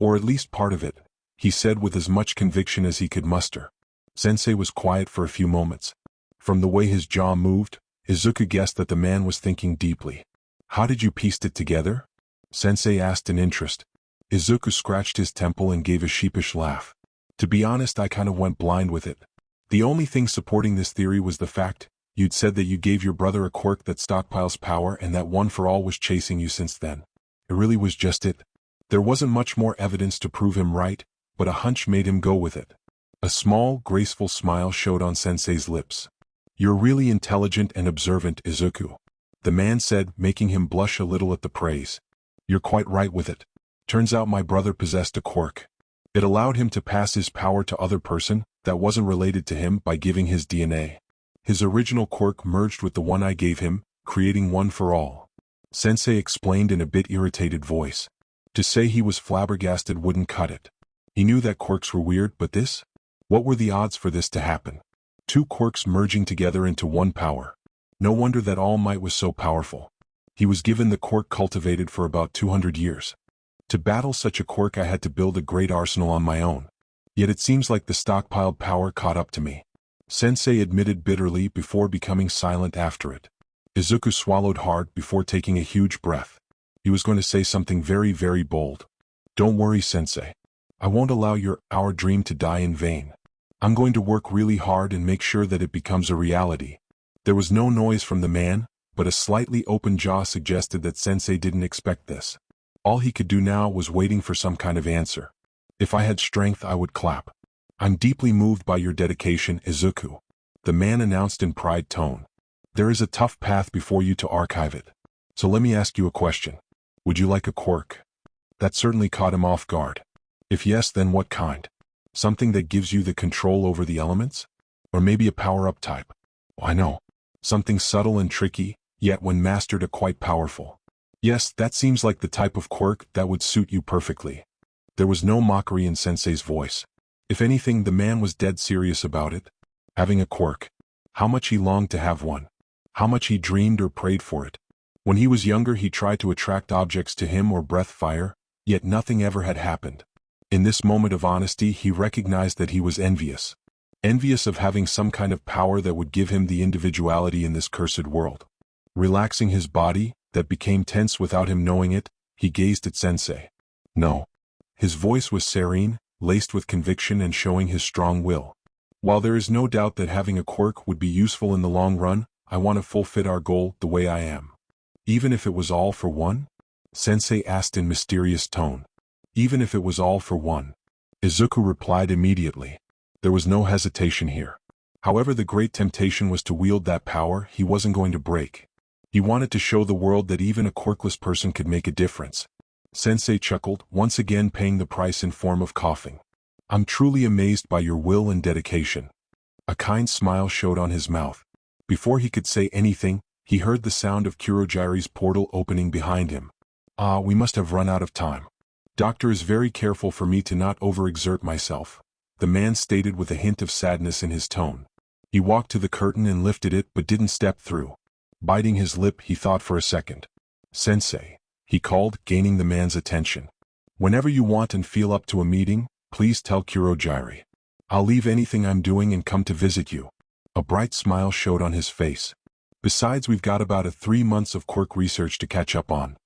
Or at least part of it, he said with as much conviction as he could muster. Sensei was quiet for a few moments. From the way his jaw moved, Izuku guessed that the man was thinking deeply. How did you piece it together? Sensei asked in interest. Izuku scratched his temple and gave a sheepish laugh. To be honest, I kind of went blind with it. The only thing supporting this theory was the fact you'd said that you gave your brother a quirk that stockpiles power and that one for all was chasing you since then. It really was just it. There wasn't much more evidence to prove him right, but a hunch made him go with it. A small, graceful smile showed on Sensei's lips. You're really intelligent and observant, Izuku, the man said, making him blush a little at the praise. You're quite right with it. Turns out my brother possessed a quirk. It allowed him to pass his power to other person that wasn't related to him by giving his DNA. His original quirk merged with the one I gave him, creating one for all. Sensei explained in a bit irritated voice. To say he was flabbergasted wouldn't cut it. He knew that quirks were weird, but this? What were the odds for this to happen? Two quirks merging together into one power. No wonder that All Might was so powerful. He was given the quirk cultivated for about 200 years. To battle such a quirk I had to build a great arsenal on my own. Yet it seems like the stockpiled power caught up to me. Sensei admitted bitterly before becoming silent after it. Izuku swallowed hard before taking a huge breath. He was going to say something very, very bold. Don't worry, Sensei. I won't allow our dream to die in vain. I'm going to work really hard and make sure that it becomes a reality. There was no noise from the man, but a slightly open jaw suggested that Sensei didn't expect this. All he could do now was waiting for some kind of answer. If I had strength, I would clap. I'm deeply moved by your dedication, Izuku, the man announced in pride tone. There is a tough path before you to archive it. So let me ask you a question. Would you like a quirk? That certainly caught him off guard. If yes, then what kind? Something that gives you the control over the elements? Or maybe a power-up type? I know. Something subtle and tricky, yet when mastered quite powerful. Yes, that seems like the type of quirk that would suit you perfectly. There was no mockery in Sensei's voice. If anything, the man was dead serious about it. Having a quirk. How much he longed to have one. How much he dreamed or prayed for it. When he was younger, he tried to attract objects to him or breathe fire, yet nothing ever had happened. In this moment of honesty, he recognized that he was envious. Envious of having some kind of power that would give him the individuality in this cursed world. Relaxing his body, that became tense without him knowing it, he gazed at Sensei. No. His voice was serene, laced with conviction and showing his strong will. While there is no doubt that having a quirk would be useful in the long run, I want to fulfill our goal the way I am. Even if it was all for one? Sensei asked in mysterious tone. Even if it was all for one. Izuku replied immediately. There was no hesitation here. However, the great temptation was to wield that power he wasn't going to break. He wanted to show the world that even a quirkless person could make a difference. Sensei chuckled, once again paying the price in form of coughing. I'm truly amazed by your will and dedication. A kind smile showed on his mouth. Before he could say anything, he heard the sound of Kurogiri's portal opening behind him. We must have run out of time. Doctor is very careful for me to not overexert myself, the man stated with a hint of sadness in his tone. He walked to the curtain and lifted it but didn't step through. Biting his lip, he thought for a second. Sensei, he called, gaining the man's attention. Whenever you want and feel up to a meeting, please tell Kurogiri. I'll leave anything I'm doing and come to visit you. A bright smile showed on his face. Besides, we've got about 3 months of quirk research to catch up on.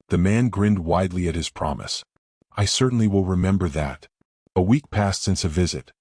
The man grinned widely at his promise. I certainly will remember that. A week passed since a visit.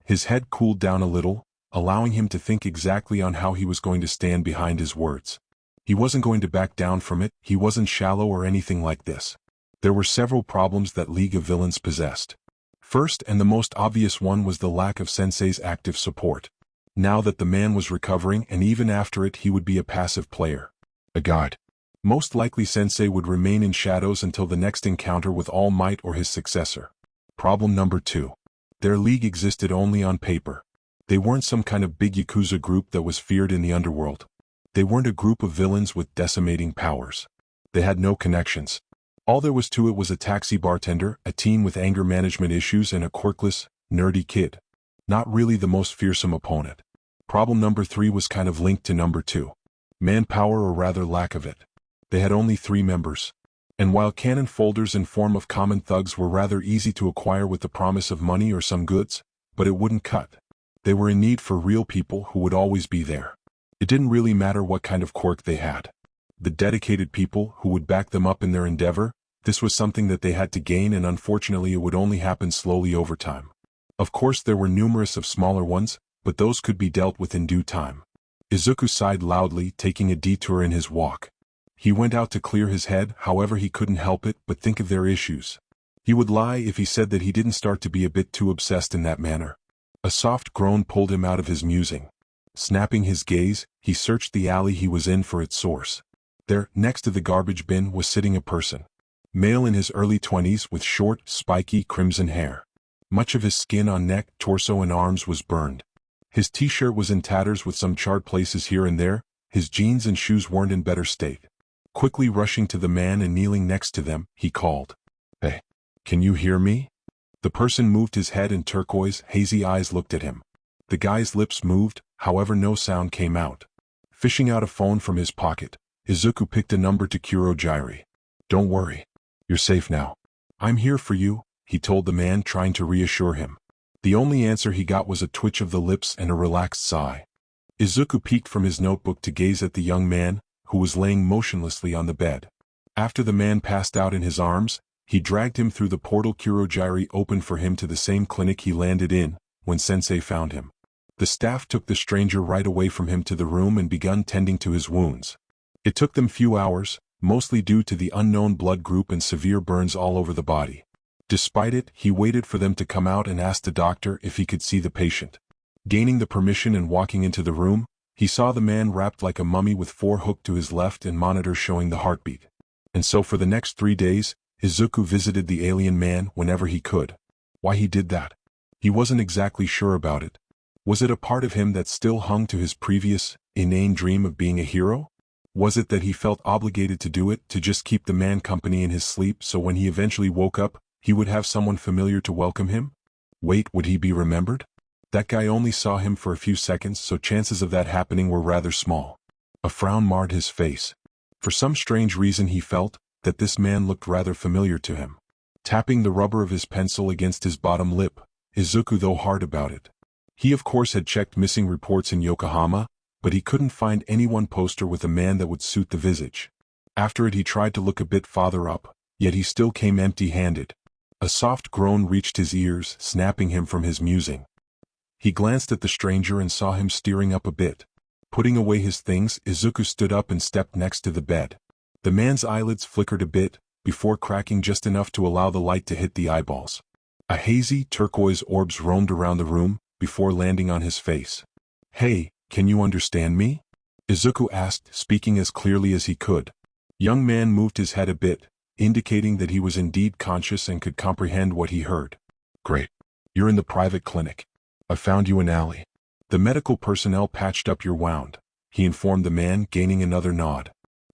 His head cooled down a little, allowing him to think exactly on how he was going to stand behind his words. He wasn't going to back down from it, he wasn't shallow or anything like this. There were several problems that League of Villains possessed. First and the most obvious one was the lack of Sensei's active support. Now that the man was recovering and even after it he would be a passive player. A god. Most likely Sensei would remain in shadows until the next encounter with All Might or his successor. Problem number 2. Their league existed only on paper. They weren't some kind of big Yakuza group that was feared in the underworld. They weren't a group of villains with decimating powers. They had no connections. All there was to it was a taxi bartender, a teen with anger management issues and a quirkless, nerdy kid. Not really the most fearsome opponent. Problem number 3 was kind of linked to number 2. Manpower or rather lack of it. They had only 3 members. And while cannon folders in form of common thugs were rather easy to acquire with the promise of money or some goods, but it wouldn't cut. They were in need for real people who would always be there. It didn't really matter what kind of quirk they had. The dedicated people who would back them up in their endeavor, this was something that they had to gain, and unfortunately it would only happen slowly over time. Of course there were numerous of smaller ones, but those could be dealt with in due time. Izuku sighed loudly, taking a detour in his walk. He went out to clear his head, however he couldn't help it but think of their issues. He would lie if he said that he didn't start to be a bit too obsessed in that manner. A soft groan pulled him out of his musing. Snapping his gaze, he searched the alley he was in for its source. There, next to the garbage bin, was sitting a person. Male in his early 20s with short, spiky, crimson hair. Much of his skin on neck, torso and arms was burned. His t-shirt was in tatters with some charred places here and there. His jeans and shoes weren't in better state. Quickly rushing to the man and kneeling next to them, he called, "Hey, can you hear me?" The person moved his head and turquoise, hazy eyes looked at him. The guy's lips moved, however no sound came out. Fishing out a phone from his pocket, Izuku picked a number to Kurojiri. "Don't worry. You're safe now. I'm here for you," he told the man, trying to reassure him. The only answer he got was a twitch of the lips and a relaxed sigh. Izuku peeked from his notebook to gaze at the young man, who was laying motionlessly on the bed. After the man passed out in his arms, he dragged him through the portal Kurojiri opened for him to the same clinic he landed in when Sensei found him. The staff took the stranger right away from him to the room and begun tending to his wounds. It took them few hours, mostly due to the unknown blood group and severe burns all over the body. Despite it, he waited for them to come out and asked the doctor if he could see the patient. Gaining the permission and walking into the room, he saw the man wrapped like a mummy with 4 hooked to his left and monitors showing the heartbeat. And so for the next 3 days, Izuku visited the alien man whenever he could. Why he did that? He wasn't exactly sure about it. Was it a part of him that still hung to his previous, inane dream of being a hero? Was it that he felt obligated to do it to just keep the man company in his sleep so when he eventually woke up, he would have someone familiar to welcome him? Wait, would he be remembered? That guy only saw him for a few seconds, so chances of that happening were rather small. A frown marred his face. For some strange reason he felt that this man looked rather familiar to him. Tapping the rubber of his pencil against his bottom lip, Izuku thought hard about it. He of course had checked missing reports in Yokohama, but he couldn't find any one poster with a man that would suit the visage. After it he tried to look a bit farther up, yet he still came empty-handed. A soft groan reached his ears, snapping him from his musing. He glanced at the stranger and saw him steering up a bit. Putting away his things, Izuku stood up and stepped next to the bed. The man's eyelids flickered a bit, before cracking just enough to allow the light to hit the eyeballs. A hazy, turquoise orbs roamed around the room, before landing on his face. "Hey, can you understand me?" Izuku asked, speaking as clearly as he could. Young man moved his head a bit, indicating that he was indeed conscious and could comprehend what he heard. "Great. You're in the private clinic. I found you an alley. The medical personnel patched up your wound," he informed the man, gaining another nod.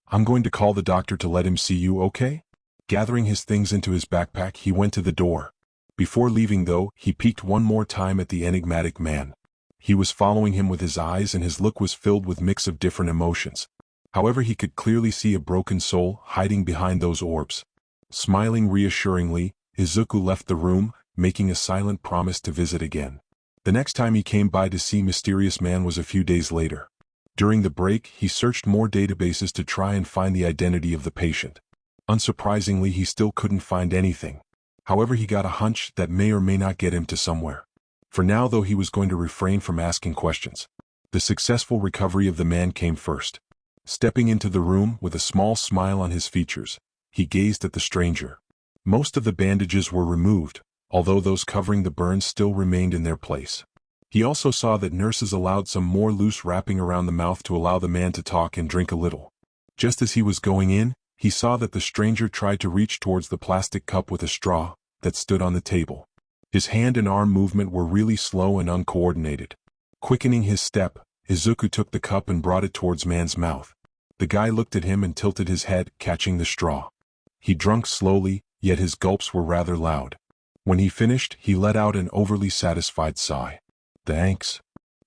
"I'm going to call the doctor to let him see you, okay?" Gathering his things into his backpack, he went to the door. Before leaving though, he peeked one more time at the enigmatic man. He was following him with his eyes and his look was filled with mix of different emotions. However, he could clearly see a broken soul hiding behind those orbs. Smiling reassuringly, Izuku left the room, making a silent promise to visit again. The next time he came by to see Mysterious Man was a few days later. During the break, he searched more databases to try and find the identity of the patient. Unsurprisingly, he still couldn't find anything. However, he got a hunch that may or may not get him to somewhere. For now though, he was going to refrain from asking questions. The successful recovery of the man came first. Stepping into the room with a small smile on his features, he gazed at the stranger. Most of the bandages were removed, although those covering the burns still remained in their place. He also saw that nurses allowed some more loose wrapping around the mouth to allow the man to talk and drink a little. Just as he was going in, he saw that the stranger tried to reach towards the plastic cup with a straw that stood on the table. His hand and arm movement were really slow and uncoordinated. Quickening his step, Izuku took the cup and brought it towards man's mouth. The guy looked at him and tilted his head, catching the straw. He drank slowly, yet his gulps were rather loud. When he finished, he let out an overly satisfied sigh. "Thanks,"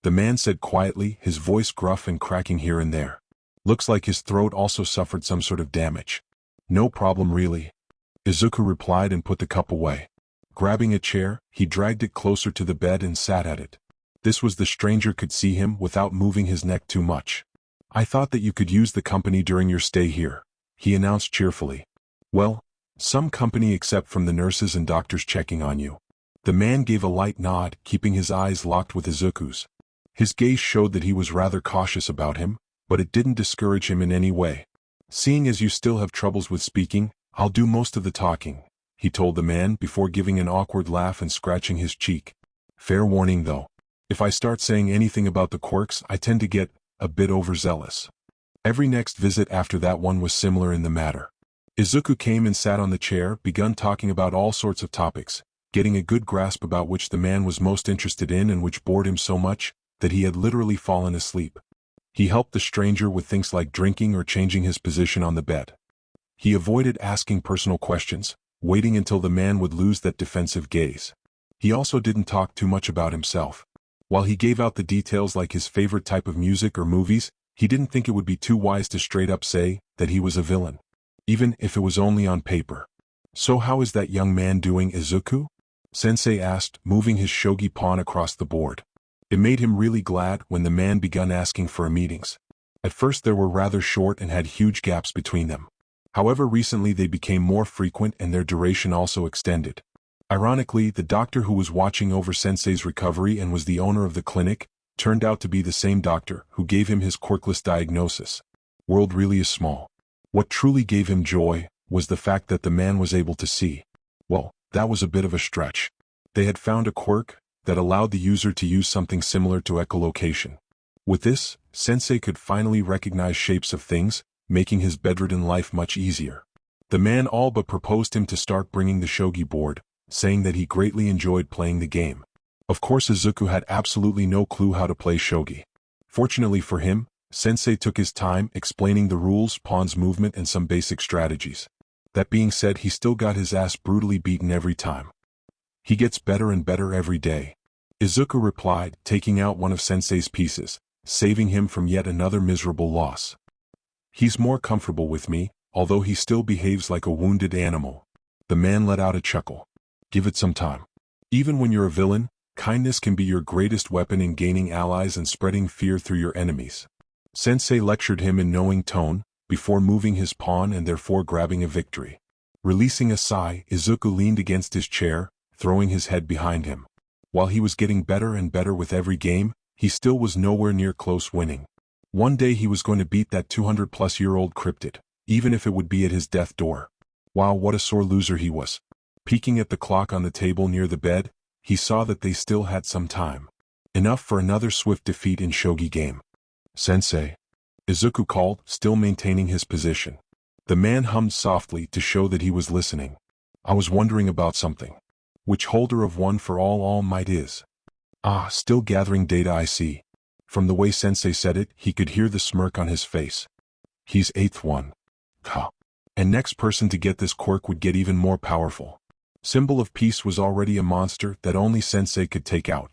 the man said quietly, his voice gruff and cracking here and there. Looks like his throat also suffered some sort of damage. No problem really. Izuku replied and put the cup away. Grabbing a chair, he dragged it closer to the bed and sat at it. This was the stranger could see him without moving his neck too much. I thought that you could use the company during your stay here, he announced cheerfully. Well, some company except from the nurses and doctors checking on you. The man gave a light nod, keeping his eyes locked with Izuku's. His gaze showed that he was rather cautious about him, but it didn't discourage him in any way. Seeing as you still have troubles with speaking, I'll do most of the talking, he told the man before giving an awkward laugh and scratching his cheek. Fair warning though. If I start saying anything about the quirks, I tend to get a bit overzealous. Every next visit after that one was similar in the matter. Izuku came and sat on the chair, begun talking about all sorts of topics, getting a good grasp about which the man was most interested in and which bored him so much that he had literally fallen asleep. He helped the stranger with things like drinking or changing his position on the bed. He avoided asking personal questions, waiting until the man would lose that defensive gaze. He also didn't talk too much about himself. While he gave out the details like his favorite type of music or movies, he didn't think it would be too wise to straight up say that he was a villain, even if it was only on paper. So how is that young man doing, Izuku? Sensei asked, moving his shogi pawn across the board. It made him really glad when the man began asking for meetings. At first they were rather short and had huge gaps between them. However, recently they became more frequent and their duration also extended. Ironically, the doctor who was watching over Sensei's recovery and was the owner of the clinic turned out to be the same doctor who gave him his quirkless diagnosis. World really is small. What truly gave him joy was the fact that the man was able to see. Well, that was a bit of a stretch. They had found a quirk that allowed the user to use something similar to echolocation. With this, Sensei could finally recognize shapes of things, making his bedridden life much easier. The man all but proposed him to start bringing the shogi board, saying that he greatly enjoyed playing the game. Of course, Izuku had absolutely no clue how to play shogi. Fortunately for him, Sensei took his time explaining the rules, pawn's movement and some basic strategies. That being said, he still got his ass brutally beaten every time. He gets better and better every day, Izuku replied, taking out one of Sensei's pieces, saving him from yet another miserable loss. He's more comfortable with me, although he still behaves like a wounded animal. The man let out a chuckle. Give it some time. Even when you're a villain, kindness can be your greatest weapon in gaining allies and spreading fear through your enemies. Sensei lectured him in knowing tone, before moving his pawn and therefore grabbing a victory. Releasing a sigh, Izuku leaned against his chair, throwing his head behind him. While he was getting better and better with every game, he still was nowhere near close winning. One day he was going to beat that 200-plus-year-old cryptid, even if it would be at his death door. Wow, what a sore loser he was. Peeking at the clock on the table near the bed, he saw that they still had some time. Enough for another swift defeat in shogi game. Sensei, Izuku called, still maintaining his position. The man hummed softly to show that he was listening. I was wondering about something. Which holder of one for all might is? Ah, still gathering data, I see. From the way Sensei said it, he could hear the smirk on his face. He's eighth one. Ha. And next person to get this quirk would get even more powerful. Symbol of Peace was already a monster that only Sensei could take out.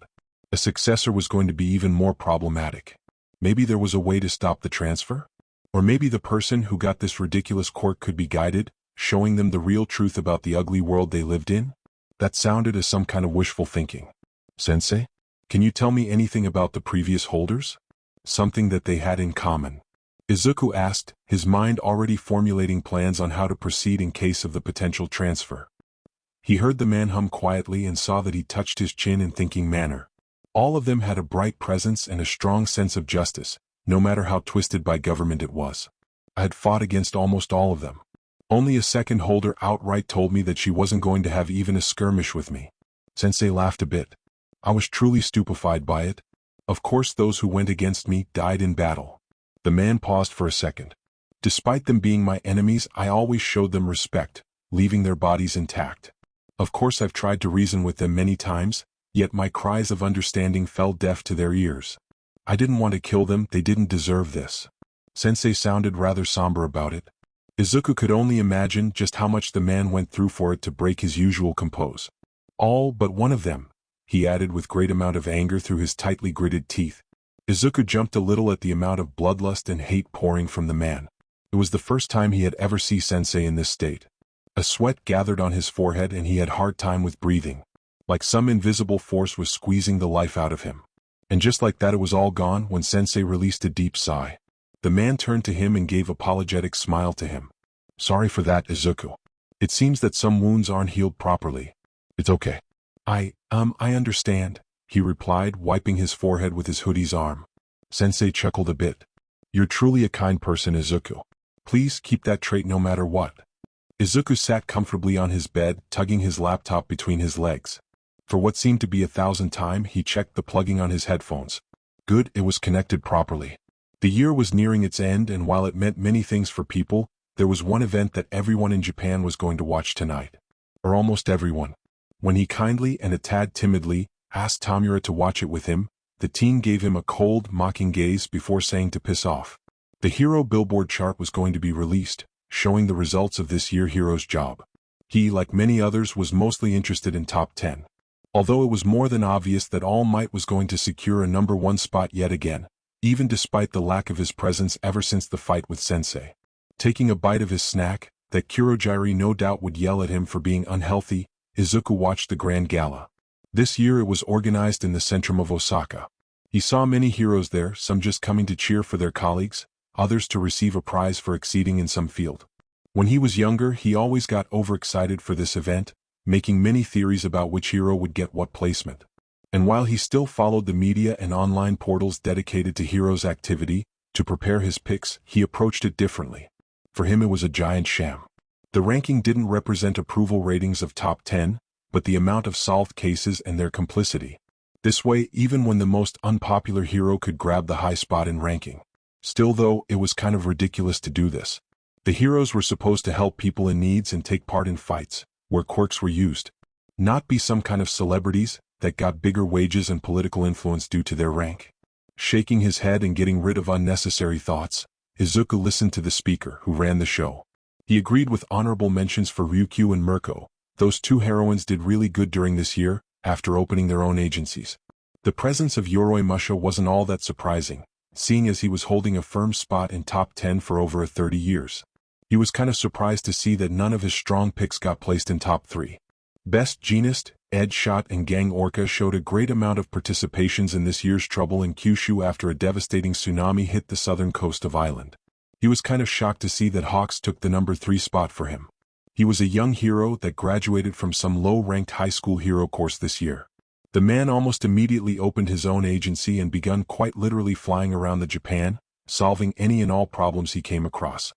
A successor was going to be even more problematic. Maybe there was a way to stop the transfer? Or maybe the person who got this ridiculous quirk could be guided, showing them the real truth about the ugly world they lived in? That sounded as some kind of wishful thinking. Sensei, can you tell me anything about the previous holders? Something that they had in common. Izuku asked, his mind already formulating plans on how to proceed in case of the potential transfer. He heard the man hum quietly and saw that he touched his chin in thinking manner. All of them had a bright presence and a strong sense of justice, no matter how twisted by government it was. I had fought against almost all of them. Only a second holder outright told me that she wasn't going to have even a skirmish with me. Sensei laughed a bit. I was truly stupefied by it. Of course those who went against me died in battle. The man paused for a second. Despite them being my enemies, I always showed them respect, leaving their bodies intact. Of course I've tried to reason with them many times, yet my cries of understanding fell deaf to their ears. I didn't want to kill them, they didn't deserve this. Sensei sounded rather somber about it. Izuku could only imagine just how much the man went through for it to break his usual compose. All but one of them, he added with great amount of anger through his tightly gritted teeth. Izuku jumped a little at the amount of bloodlust and hate pouring from the man. It was the first time he had ever seen Sensei in this state. A sweat gathered on his forehead and he had hard time with breathing. Like some invisible force was squeezing the life out of him. And just like that it was all gone when Sensei released a deep sigh. The man turned to him and gave apologetic smile to him. Sorry for that, Izuku. It seems that some wounds aren't healed properly. It's okay. I understand, he replied, wiping his forehead with his hoodie's arm. Sensei chuckled a bit. You're truly a kind person, Izuku. Please keep that trait no matter what. Izuku sat comfortably on his bed, tugging his laptop between his legs. For what seemed to be 1,000 times, he checked the plugging on his headphones. Good, it was connected properly. The year was nearing its end, and while it meant many things for people, there was one event that everyone in Japan was going to watch tonight. Or almost everyone. When he kindly and a tad timidly asked Tamura to watch it with him, the teen gave him a cold, mocking gaze before saying to piss off. The hero billboard chart was going to be released, showing the results of this year's hero's job. He, like many others, was mostly interested in top 10. Although it was more than obvious that All Might was going to secure a number 1 spot yet again, even despite the lack of his presence ever since the fight with Sensei. Taking a bite of his snack, that Kurogiri no doubt would yell at him for being unhealthy, Izuku watched the grand gala. This year it was organized in the centrum of Osaka. He saw many heroes there, some just coming to cheer for their colleagues, others to receive a prize for exceeding in some field. When he was younger, he always got overexcited for this event, making many theories about which hero would get what placement. And while he still followed the media and online portals dedicated to heroes' activity, to prepare his picks, he approached it differently. For him it was a giant sham. The ranking didn't represent approval ratings of top 10, but the amount of solved cases and their complicity. This way, even when the most unpopular hero could grab the high spot in ranking. Still though, it was kind of ridiculous to do this. The heroes were supposed to help people in needs and take part in fights, where quirks were used. Not be some kind of celebrities that got bigger wages and political influence due to their rank. Shaking his head and getting rid of unnecessary thoughts, Izuku listened to the speaker who ran the show. He agreed with honorable mentions for Ryukyu and Mirko. Those two heroines did really good during this year, after opening their own agencies. The presence of Yoroi Musha wasn't all that surprising, seeing as he was holding a firm spot in top 10 for over 30 years. He was kind of surprised to see that none of his strong picks got placed in top 3. Best Jeanist, Ed Shot and Gang Orca showed a great amount of participations in this year's trouble in Kyushu after a devastating tsunami hit the southern coast of Island. He was kind of shocked to see that Hawks took the number 3 spot for him. He was a young hero that graduated from some low-ranked high school hero course this year. The man almost immediately opened his own agency and begun quite literally flying around the Japan, solving any and all problems he came across.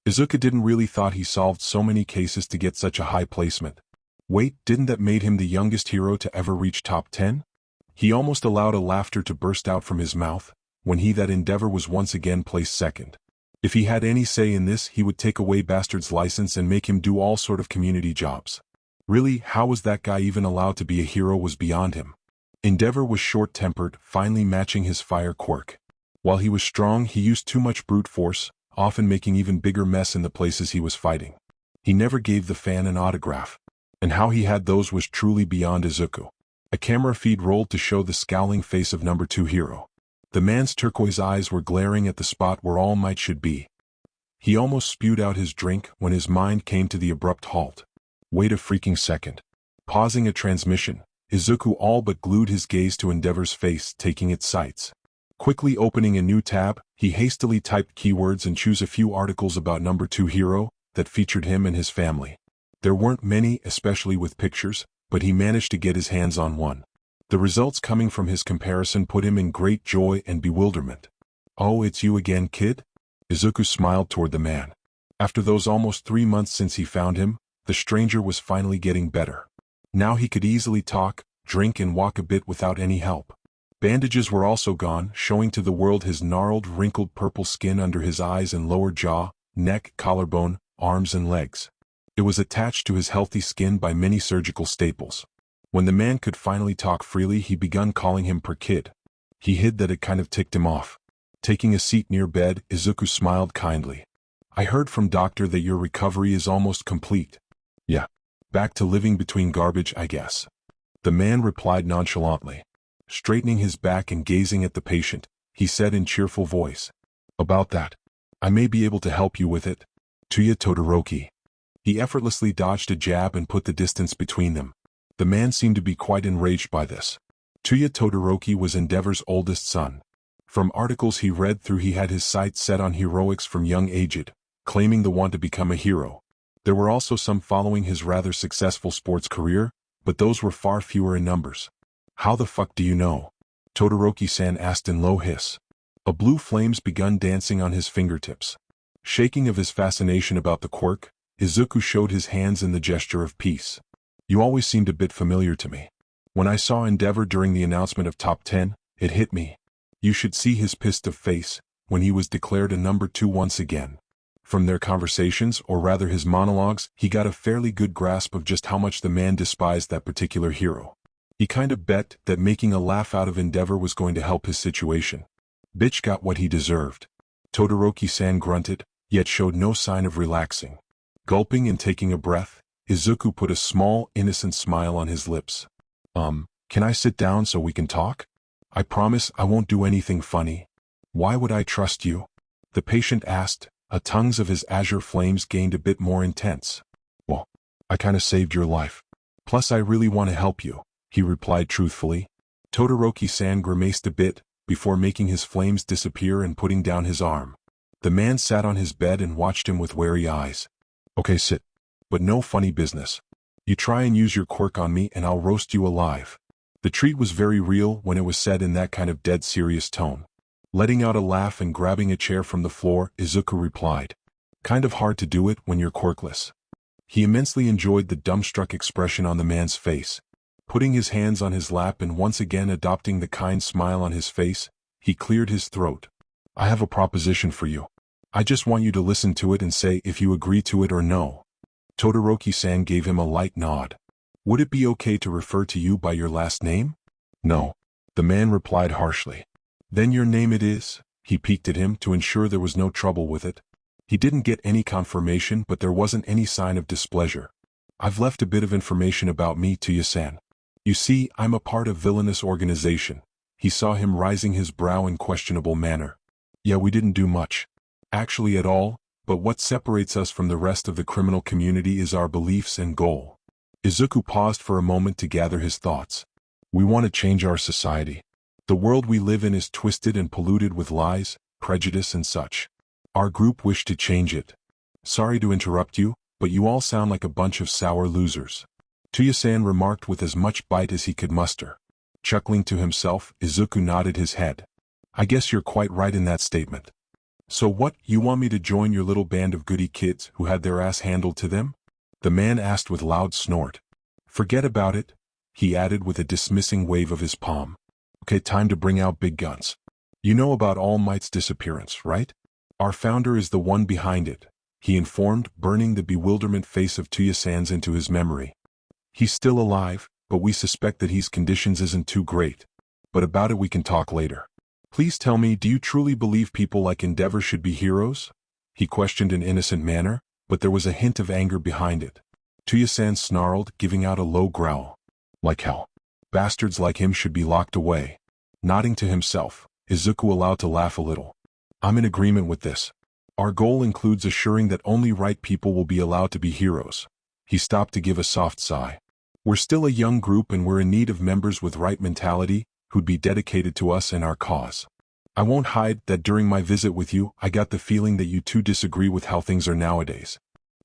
Izuku didn't really thought he solved so many cases to get such a high placement. Wait, didn't that made him the youngest hero to ever reach top 10? He almost allowed a laughter to burst out from his mouth, when that endeavor was once again placed second. If he had any say in this, he would take away Bastard's license and make him do all sort of community jobs. Really, how was that guy even allowed to be a hero was beyond him. Endeavor was short-tempered, finally matching his fire quirk. While he was strong, he used too much brute force, often making even bigger mess in the places he was fighting. He never gave the fan an autograph. And how he had those was truly beyond Izuku. A camera feed rolled to show the scowling face of number 2 hero. The man's turquoise eyes were glaring at the spot where All Might should be. He almost spewed out his drink when his mind came to the abrupt halt. Wait a freaking second. Pausing a transmission, Izuku all but glued his gaze to Endeavor's face, taking its sights. Quickly opening a new tab, he hastily typed keywords and chose a few articles about number 2 hero that featured him and his family. There weren't many, especially with pictures, but he managed to get his hands on one. The results coming from his comparison put him in great joy and bewilderment. Oh, it's you again, kid? Izuku smiled toward the man. After those almost 3 months since he found him, the stranger was finally getting better. Now he could easily talk, drink and walk a bit without any help. Bandages were also gone, showing to the world his gnarled, wrinkled purple skin under his eyes and lower jaw, neck, collarbone, arms and legs. It was attached to his healthy skin by many surgical staples. When the man could finally talk freely, he begun calling him per kid. He hid that it kind of ticked him off. Taking a seat near bed, Izuku smiled kindly. I heard from doctor that your recovery is almost complete. Yeah. Back to living between garbage, I guess. The man replied nonchalantly. Straightening his back and gazing at the patient, he said in cheerful voice. About that. I may be able to help you with it. Tuya Todoroki. He effortlessly dodged a jab and put the distance between them. The man seemed to be quite enraged by this. Tuya Todoroki was Endeavor's oldest son. From articles he read through, he had his sights set on heroics from young age, claiming the want to become a hero. There were also some following his rather successful sports career, but those were far fewer in numbers. How the fuck do you know? Todoroki-san asked in low hiss. A blue flames begun dancing on his fingertips. Shaking of his fascination about the quirk, Izuku showed his hands in the gesture of peace. You always seemed a bit familiar to me. When I saw Endeavor during the announcement of top 10, it hit me. You should see his pissed off face when he was declared a number 2 once again. From their conversations, or rather his monologues, he got a fairly good grasp of just how much the man despised that particular hero. He kind of bet that making a laugh out of Endeavor was going to help his situation. Bitch got what he deserved. Todoroki-san grunted, yet showed no sign of relaxing. Gulping and taking a breath, Izuku put a small, innocent smile on his lips. Can I sit down so we can talk? I promise I won't do anything funny. Why would I trust you? The patient asked. Tongues of his azure flames gained a bit more intense. Well, I kinda saved your life. Plus I really want to help you, he replied truthfully. Todoroki-san grimaced a bit, before making his flames disappear and putting down his arm. The man sat on his bed and watched him with wary eyes. Okay, sit. But no funny business. You try and use your quirk on me and I'll roast you alive. The treat was very real when it was said in that kind of dead serious tone. Letting out a laugh and grabbing a chair from the floor, Izuku replied. Kind of hard to do it when you're quirkless. He immensely enjoyed the dumbstruck expression on the man's face. Putting his hands on his lap and once again adopting the kind smile on his face, he cleared his throat. I have a proposition for you. I just want you to listen to it and say if you agree to it or no. Todoroki-san gave him a light nod. Would it be okay to refer to you by your last name? No. The man replied harshly. Then your name it is? He peeked at him to ensure there was no trouble with it. He didn't get any confirmation, but there wasn't any sign of displeasure. I've left a bit of information about me to you-san. You see, I'm a part of villainous organization. He saw him raising his brow in questionable manner. Yeah, we didn't do much. Actually at all, but what separates us from the rest of the criminal community is our beliefs and goal. Izuku paused for a moment to gather his thoughts. We want to change our society. The world we live in is twisted and polluted with lies, prejudice and such. Our group wished to change it. Sorry to interrupt you, but you all sound like a bunch of sour losers. Tuya-san remarked with as much bite as he could muster. Chuckling to himself, Izuku nodded his head. I guess you're quite right in that statement. So what, you want me to join your little band of goody kids who had their ass handled to them? The man asked with loud snort. Forget about it, he added with a dismissing wave of his palm. Okay, time to bring out big guns. You know about All Might's disappearance, right? Our founder is the one behind it, he informed, burning the bewilderment face of Tuya-san's into his memory. He's still alive, but we suspect that his conditions isn't too great. But about it we can talk later. Please tell me, do you truly believe people like Endeavor should be heroes? He questioned in an innocent manner, but there was a hint of anger behind it. Tuya-san snarled, giving out a low growl. Like hell. Bastards like him should be locked away. Nodding to himself, Izuku allowed to laugh a little. I'm in agreement with this. Our goal includes assuring that only right people will be allowed to be heroes. He stopped to give a soft sigh. We're still a young group and we're in need of members with right mentality, who'd be dedicated to us and our cause. I won't hide that during my visit with you, I got the feeling that you two disagree with how things are nowadays.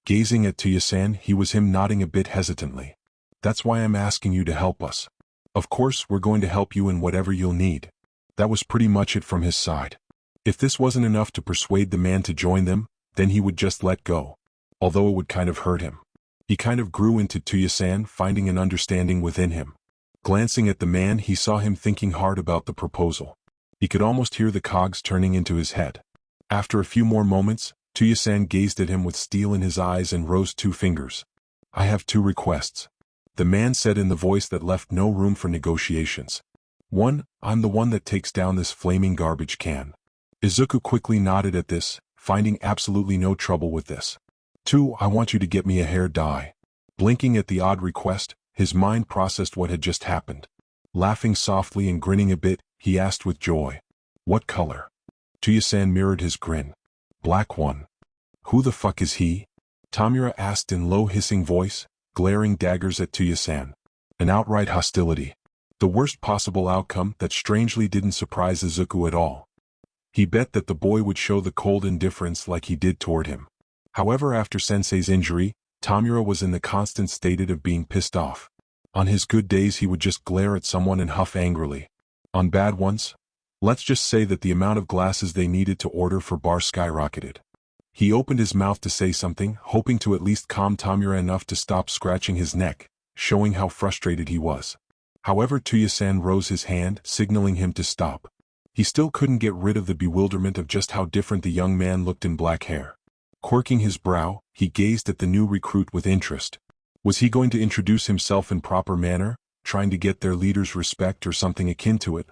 Gazing at Tuya-san, he was him nodding a bit hesitantly. That's why I'm asking you to help us. Of course, we're going to help you in whatever you'll need. That was pretty much it from his side. If this wasn't enough to persuade the man to join them, then he would just let go. Although it would kind of hurt him. He kind of grew into Tuya-san, finding an understanding within him. Glancing at the man, he saw him thinking hard about the proposal. He could almost hear the cogs turning into his head. After a few more moments, Tuya-san gazed at him with steel in his eyes and rose 2 fingers. I have 2 requests. The man said in the voice that left no room for negotiations. 1, I'm the one that takes down this flaming garbage can. Izuku quickly nodded at this, finding absolutely no trouble with this. 2, I want you to get me a hair dye. Blinking at the odd request, his mind processed what had just happened. Laughing softly and grinning a bit, he asked with joy. What color? Tuya-san mirrored his grin. Black one. Who the fuck is he? Tamura asked in low hissing voice, glaring daggers at Tuya-san. An outright hostility. The worst possible outcome that strangely didn't surprise Izuku at all. He bet that the boy would show the cold indifference like he did toward him. However, after Sensei's injury, Tamura was in the constant state of being pissed off. On his good days he would just glare at someone and huff angrily. On bad ones? Let's just say that the amount of glasses they needed to order for bar skyrocketed. He opened his mouth to say something, hoping to at least calm Tamura enough to stop scratching his neck, showing how frustrated he was. However, Tuya-san rose his hand, signaling him to stop. He still couldn't get rid of the bewilderment of just how different the young man looked in black hair. Quirking his brow, he gazed at the new recruit with interest. Was he going to introduce himself in proper manner, trying to get their leader's respect or something akin to it?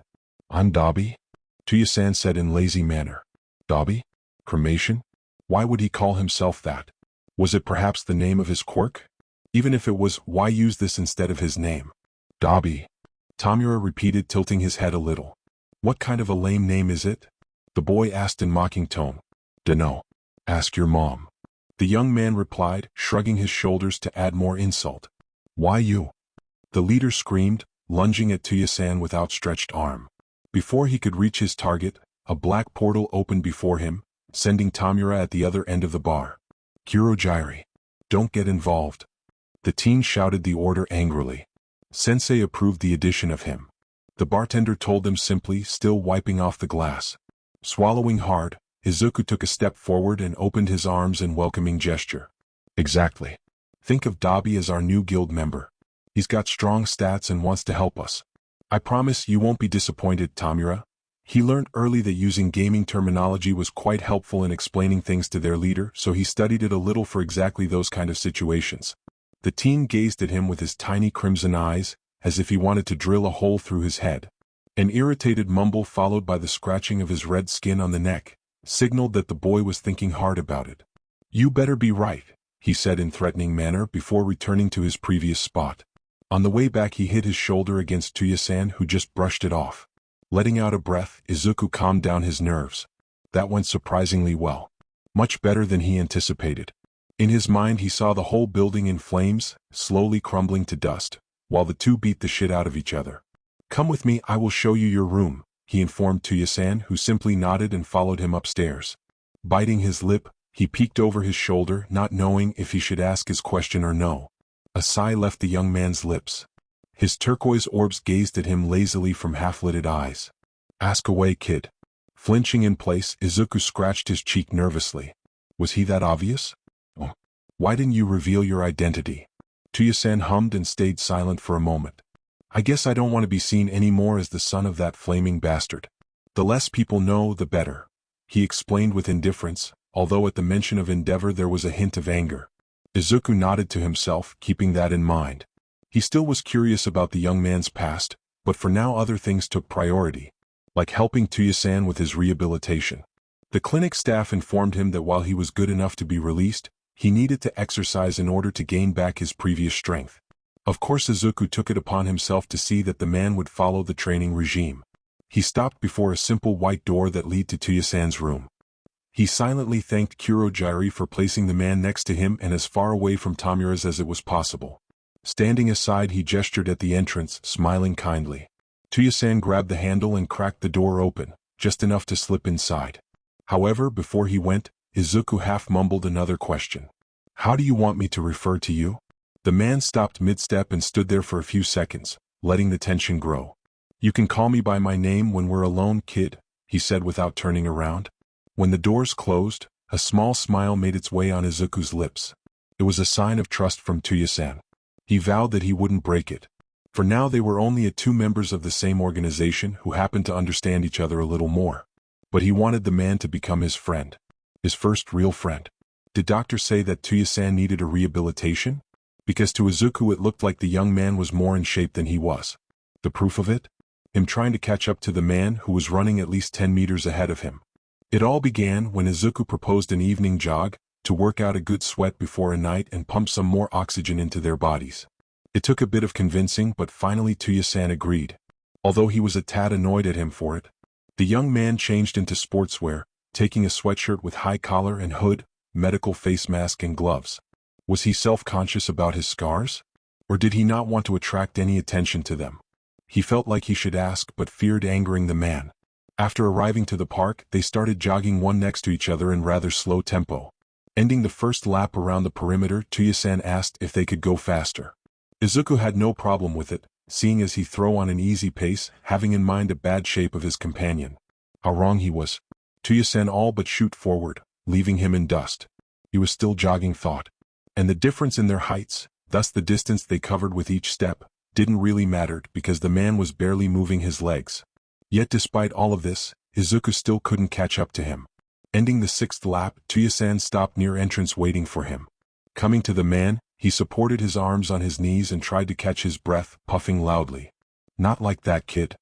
I'm Dobby, Tuya-san said in lazy manner. Dobby? Cremation? Why would he call himself that? Was it perhaps the name of his quirk? Even if it was, why use this instead of his name? Dobby, Tamura repeated, tilting his head a little. What kind of a lame name is it? The boy asked in mocking tone. Dunno. Ask your mom. The young man replied, shrugging his shoulders to add more insult. Why you? The leader screamed, lunging at Tuya-san with outstretched arm. Before he could reach his target, a black portal opened before him, sending Tamura at the other end of the bar. Kurojairi. Don't get involved. The teen shouted the order angrily. Sensei approved the addition of him. The bartender told them simply, still wiping off the glass. Swallowing hard, Izuku took a step forward and opened his arms in welcoming gesture. Exactly. Think of Dobby as our new guild member. He's got strong stats and wants to help us. I promise you won't be disappointed, Tamura. He learned early that using gaming terminology was quite helpful in explaining things to their leader, so he studied it a little for exactly those kind of situations. The teen gazed at him with his tiny crimson eyes, as if he wanted to drill a hole through his head. An irritated mumble followed by the scratching of his red skin on the neck signaled that the boy was thinking hard about it. You better be right, he said in threatening manner before returning to his previous spot. On the way back he hit his shoulder against Tuya-san, who just brushed it off. Letting out a breath, Izuku calmed down his nerves. That went surprisingly well. Much better than he anticipated. In his mind he saw the whole building in flames, slowly crumbling to dust, while the two beat the shit out of each other. Come with me, I will show you your room, he informed Tuya-san, who simply nodded and followed him upstairs. Biting his lip, he peeked over his shoulder, not knowing if he should ask his question or no. A sigh left the young man's lips. His turquoise orbs gazed at him lazily from half-lidded eyes. Ask away, kid. Flinching in place, Izuku scratched his cheek nervously. Was he that obvious? Oh. Why didn't you reveal your identity? Tuya-san hummed and stayed silent for a moment. I guess I don't want to be seen anymore as the son of that flaming bastard. The less people know, the better, he explained with indifference, although at the mention of Endeavor there was a hint of anger. Izuku nodded to himself, keeping that in mind. He still was curious about the young man's past, but for now other things took priority, like helping Tuya-san with his rehabilitation. The clinic staff informed him that while he was good enough to be released, he needed to exercise in order to gain back his previous strength. Of course Izuku took it upon himself to see that the man would follow the training regime. He stopped before a simple white door that led to Tuya-san's room. He silently thanked Kurojairi for placing the man next to him and as far away from Tamura's as it was possible. Standing aside he gestured at the entrance, smiling kindly. Tuya-san grabbed the handle and cracked the door open, just enough to slip inside. However, before he went, Izuku half mumbled another question. How do you want me to refer to you? The man stopped mid-step and stood there for a few seconds, letting the tension grow. You can call me by my name when we're alone, kid, he said without turning around. When the doors closed, a small smile made its way on Izuku's lips. It was a sign of trust from Tuya-san. He vowed that he wouldn't break it. For now they were only two members of the same organization who happened to understand each other a little more. But he wanted the man to become his friend. His first real friend. Did doctors say that Tuya-san needed a rehabilitation? Because to Izuku it looked like the young man was more in shape than he was. The proof of it? Him trying to catch up to the man who was running at least 10 meters ahead of him. It all began when Izuku proposed an evening jog, to work out a good sweat before a night and pump some more oxygen into their bodies. It took a bit of convincing, but finally Tuya-san agreed. Although he was a tad annoyed at him for it. The young man changed into sportswear, taking a sweatshirt with high collar and hood, medical face mask and gloves. Was he self-conscious about his scars? Or did he not want to attract any attention to them? He felt like he should ask but feared angering the man. After arriving to the park, they started jogging one next to each other in rather slow tempo. Ending the first lap around the perimeter, Tuya-san asked if they could go faster. Izuku had no problem with it, seeing as he throw on an easy pace, having in mind a bad shape of his companion. How wrong he was. Tuya-san all but shoot forward, leaving him in dust. He was still jogging thought. And the difference in their heights, thus the distance they covered with each step, didn't really matter because the man was barely moving his legs. Yet despite all of this, Izuku still couldn't catch up to him. Ending the sixth lap, Tuya-san stopped near entrance waiting for him. Coming to the man, he supported his arms on his knees and tried to catch his breath, puffing loudly. Not like that, kid.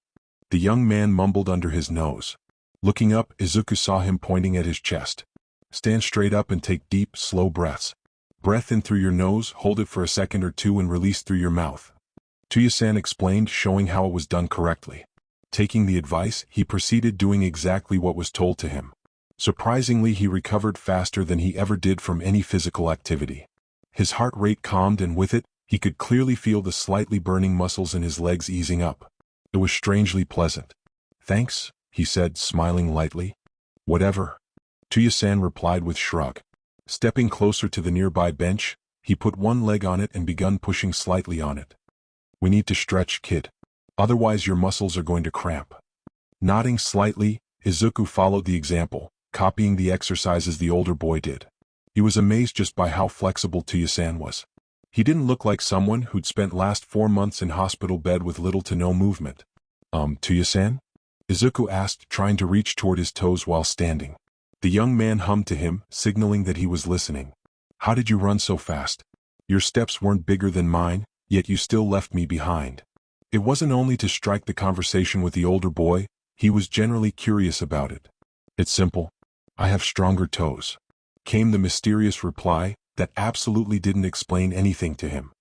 The young man mumbled under his nose. Looking up, Izuku saw him pointing at his chest. Stand straight up and take deep, slow breaths. Breath in through your nose, hold it for a second or two and release through your mouth. Tuya-san explained, showing how it was done correctly. Taking the advice, he proceeded doing exactly what was told to him. Surprisingly, he recovered faster than he ever did from any physical activity. His heart rate calmed and with it, he could clearly feel the slightly burning muscles in his legs easing up. It was strangely pleasant. Thanks, he said, smiling lightly. Whatever. Tuya-san replied with shrug. Stepping closer to the nearby bench, he put one leg on it and begun pushing slightly on it. We need to stretch, kid. Otherwise your muscles are going to cramp. Nodding slightly, Izuku followed the example, copying the exercises the older boy did. He was amazed just by how flexible Tuya-san was. He didn't look like someone who'd spent last 4 months in hospital bed with little to no movement. Tuya-san? Izuku asked, trying to reach toward his toes while standing. The young man hummed to him, signaling that he was listening. How did you run so fast? Your steps weren't bigger than mine, yet you still left me behind. It wasn't only to strike the conversation with the older boy, he was generally curious about it. It's simple. I have stronger toes. Came the mysterious reply that absolutely didn't explain anything to him.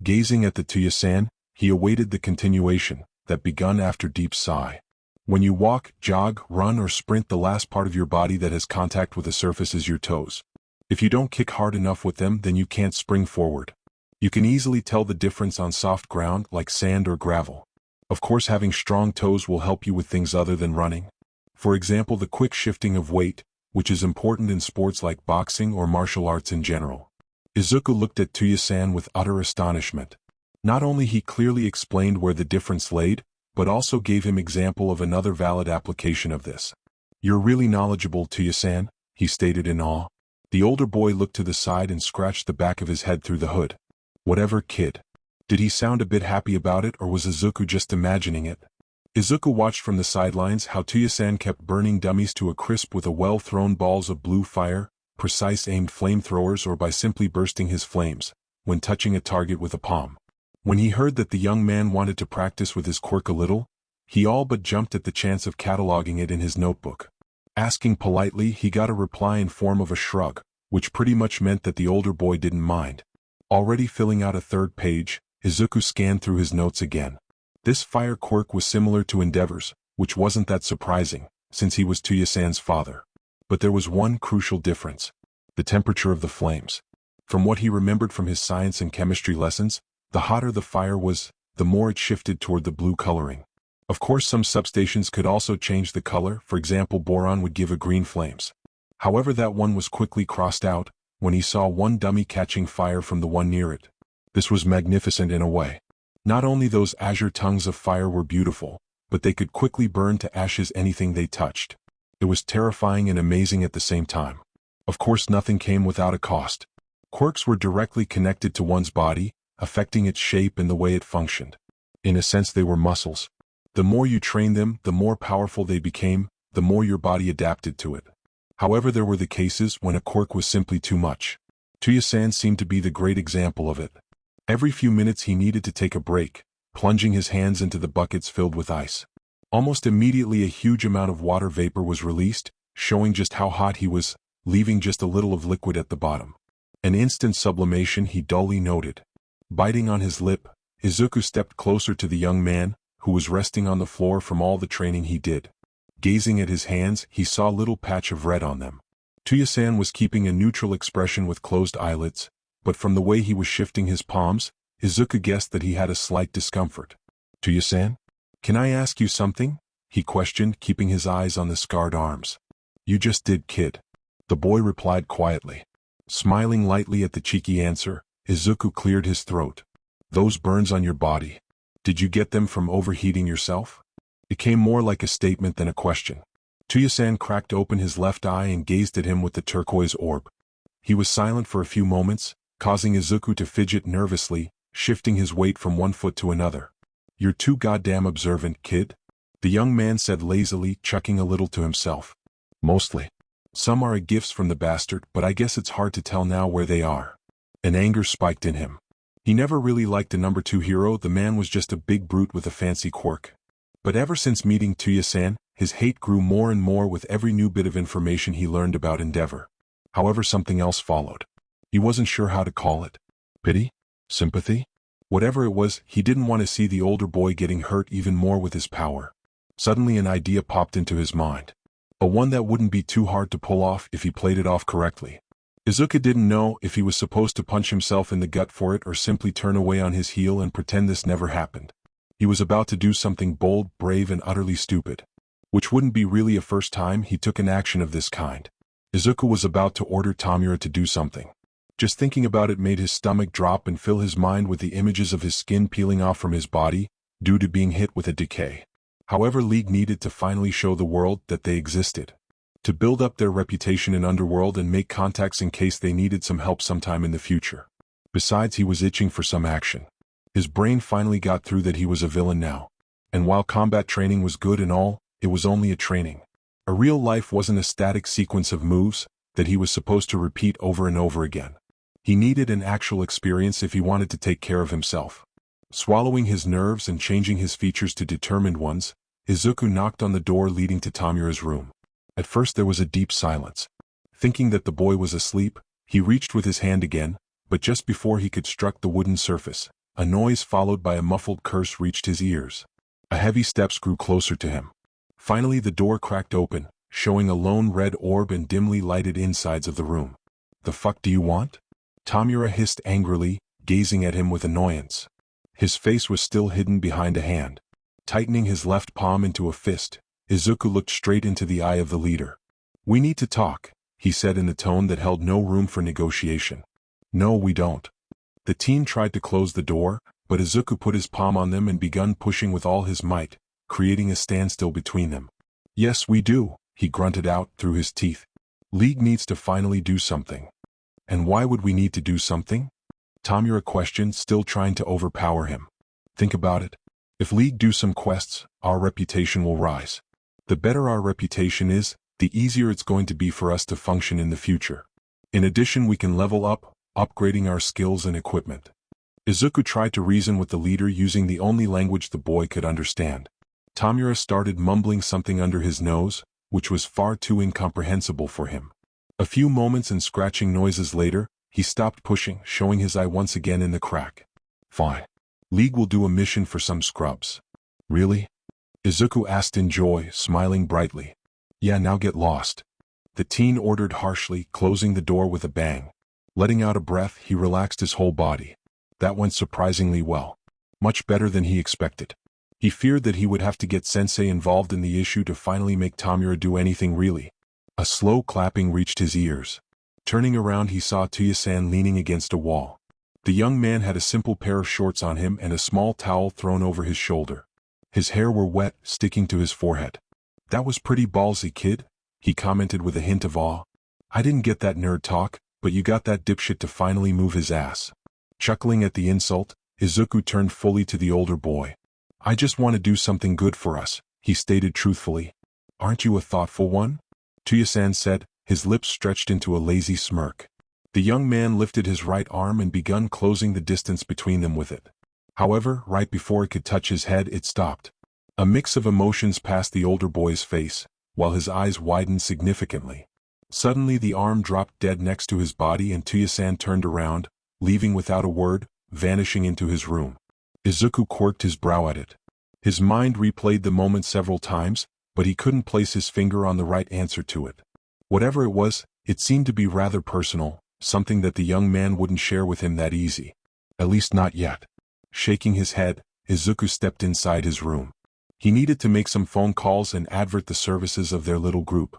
Gazing at the Tuya-san, he awaited the continuation that begun after deep sigh. When you walk, jog, run or sprint, the last part of your body that has contact with the surface is your toes. If you don't kick hard enough with them, then you can't spring forward. You can easily tell the difference on soft ground like sand or gravel. Of course, having strong toes will help you with things other than running. For example, the quick shifting of weight, which is important in sports like boxing or martial arts in general. Izuku looked at Tuya-san with utter astonishment. Not only he clearly explained where the difference laid, but also gave him example of another valid application of this. You're really knowledgeable, Tuya-san, he stated in awe. The older boy looked to the side and scratched the back of his head through the hood. Whatever, kid. Did he sound a bit happy about it, or was Izuku just imagining it? Izuku watched from the sidelines how Tuya-san kept burning dummies to a crisp with a well-thrown balls of blue fire, precise aimed flamethrowers, or by simply bursting his flames when touching a target with a palm. When he heard that the young man wanted to practice with his quirk a little, he all but jumped at the chance of cataloging it in his notebook. Asking politely, he got a reply in form of a shrug, which pretty much meant that the older boy didn't mind. Already filling out a third page, Izuku scanned through his notes again. This fire quirk was similar to Endeavor's, which wasn't that surprising, since he was Tuya-san's father. But there was one crucial difference: the temperature of the flames. From what he remembered from his science and chemistry lessons, the hotter the fire was, the more it shifted toward the blue coloring. Of course, some substations could also change the color, for example boron would give a green flames. However, that one was quickly crossed out when he saw one dummy catching fire from the one near it. This was magnificent in a way. Not only those azure tongues of fire were beautiful, but they could quickly burn to ashes anything they touched. It was terrifying and amazing at the same time. Of course, nothing came without a cost. Quirks were directly connected to one's body, affecting its shape and the way it functioned. In a sense, they were muscles. The more you trained them, the more powerful they became, the more your body adapted to it. However, there were the cases when a quirk was simply too much. Tuya-san seemed to be the great example of it. Every few minutes he needed to take a break, plunging his hands into the buckets filled with ice. Almost immediately a huge amount of water vapor was released, showing just how hot he was, leaving just a little of liquid at the bottom. An instant sublimation, he dully noted. Biting on his lip, Izuku stepped closer to the young man, who was resting on the floor from all the training he did. Gazing at his hands, he saw a little patch of red on them. Tuya-san was keeping a neutral expression with closed eyelids, but from the way he was shifting his palms, Izuku guessed that he had a slight discomfort. Tuya-san? Can I ask you something? He questioned, keeping his eyes on the scarred arms. You just did, kid. The boy replied quietly. Smiling lightly at the cheeky answer, Izuku cleared his throat. Those burns on your body. Did you get them from overheating yourself? It came more like a statement than a question. Tuya-san cracked open his left eye and gazed at him with the turquoise orb. He was silent for a few moments, causing Izuku to fidget nervously, shifting his weight from one foot to another. You're too goddamn observant, kid, the young man said lazily, chuckling a little to himself. Mostly. Some are gifts from the bastard, but I guess it's hard to tell now where they are. An anger spiked in him. He never really liked a number 2 hero. The man was just a big brute with a fancy quirk. But ever since meeting Tuya-san, his hate grew more and more with every new bit of information he learned about Endeavor. However, something else followed. He wasn't sure how to call it. Pity? Sympathy? Whatever it was, he didn't want to see the older boy getting hurt even more with his power. Suddenly an idea popped into his mind. A one that wouldn't be too hard to pull off if he played it off correctly. Izuku didn't know if he was supposed to punch himself in the gut for it or simply turn away on his heel and pretend this never happened. He was about to do something bold, brave, and utterly stupid. Which wouldn't be really a first time he took an action of this kind. Izuku was about to order Tamura to do something. Just thinking about it made his stomach drop and fill his mind with the images of his skin peeling off from his body, due to being hit with a decay. However, League needed to finally show the world that they existed. To build up their reputation in Underworld and make contacts in case they needed some help sometime in the future. Besides, he was itching for some action. His brain finally got through that he was a villain now. And while combat training was good and all, it was only a training. A real life wasn't a static sequence of moves that he was supposed to repeat over and over again. He needed an actual experience if he wanted to take care of himself. Swallowing his nerves and changing his features to determined ones, Izuku knocked on the door leading to Tamura's room. At first there was a deep silence. Thinking that the boy was asleep, he reached with his hand again, but just before he could struck the wooden surface, a noise followed by a muffled curse reached his ears. A heavy steps grew closer to him. Finally the door cracked open, showing a lone red orb and dimly lighted insides of the room. The fuck do you want? Tamura hissed angrily, gazing at him with annoyance. His face was still hidden behind a hand. Tightening his left palm into a fist, Izuku looked straight into the eye of the leader. We need to talk, he said in a tone that held no room for negotiation. No, we don't. The teen tried to close the door, but Izuku put his palm on them and began pushing with all his might, creating a standstill between them. Yes, we do, he grunted out through his teeth. League needs to finally do something. And why would we need to do something? Tamura questioned, still trying to overpower him. Think about it. If League do some quests, our reputation will rise. The better our reputation is, the easier it's going to be for us to function in the future. In addition, we can level up, upgrading our skills and equipment. Izuku tried to reason with the leader using the only language the boy could understand. Tamura started mumbling something under his nose, which was far too incomprehensible for him. A few moments and scratching noises later, he stopped pushing, showing his eye once again in the crack. Fine. League will do a mission for some scrubs. Really? Izuku asked in joy, smiling brightly. Yeah, now get lost. The teen ordered harshly, closing the door with a bang. Letting out a breath, he relaxed his whole body. That went surprisingly well. Much better than he expected. He feared that he would have to get Sensei involved in the issue to finally make Tamura do anything really. A slow clapping reached his ears. Turning around, he saw Tuya-san leaning against a wall. The young man had a simple pair of shorts on him and a small towel thrown over his shoulder. His hair were wet, sticking to his forehead. That was pretty ballsy, kid, he commented with a hint of awe. I didn't get that nerd talk, but you got that dipshit to finally move his ass. Chuckling at the insult, Izuku turned fully to the older boy. I just want to do something good for us, he stated truthfully. Aren't you a thoughtful one? Tuya-san said, his lips stretched into a lazy smirk. The young man lifted his right arm and began closing the distance between them with it. However, right before it could touch his head, it stopped. A mix of emotions passed the older boy's face, while his eyes widened significantly. Suddenly the arm dropped dead next to his body and Tuya-san turned around, leaving without a word, vanishing into his room. Izuku quirked his brow at it. His mind replayed the moment several times, but he couldn't place his finger on the right answer to it. Whatever it was, it seemed to be rather personal, something that the young man wouldn't share with him that easy. At least not yet. Shaking his head, Izuku stepped inside his room. He needed to make some phone calls and advert the services of their little group.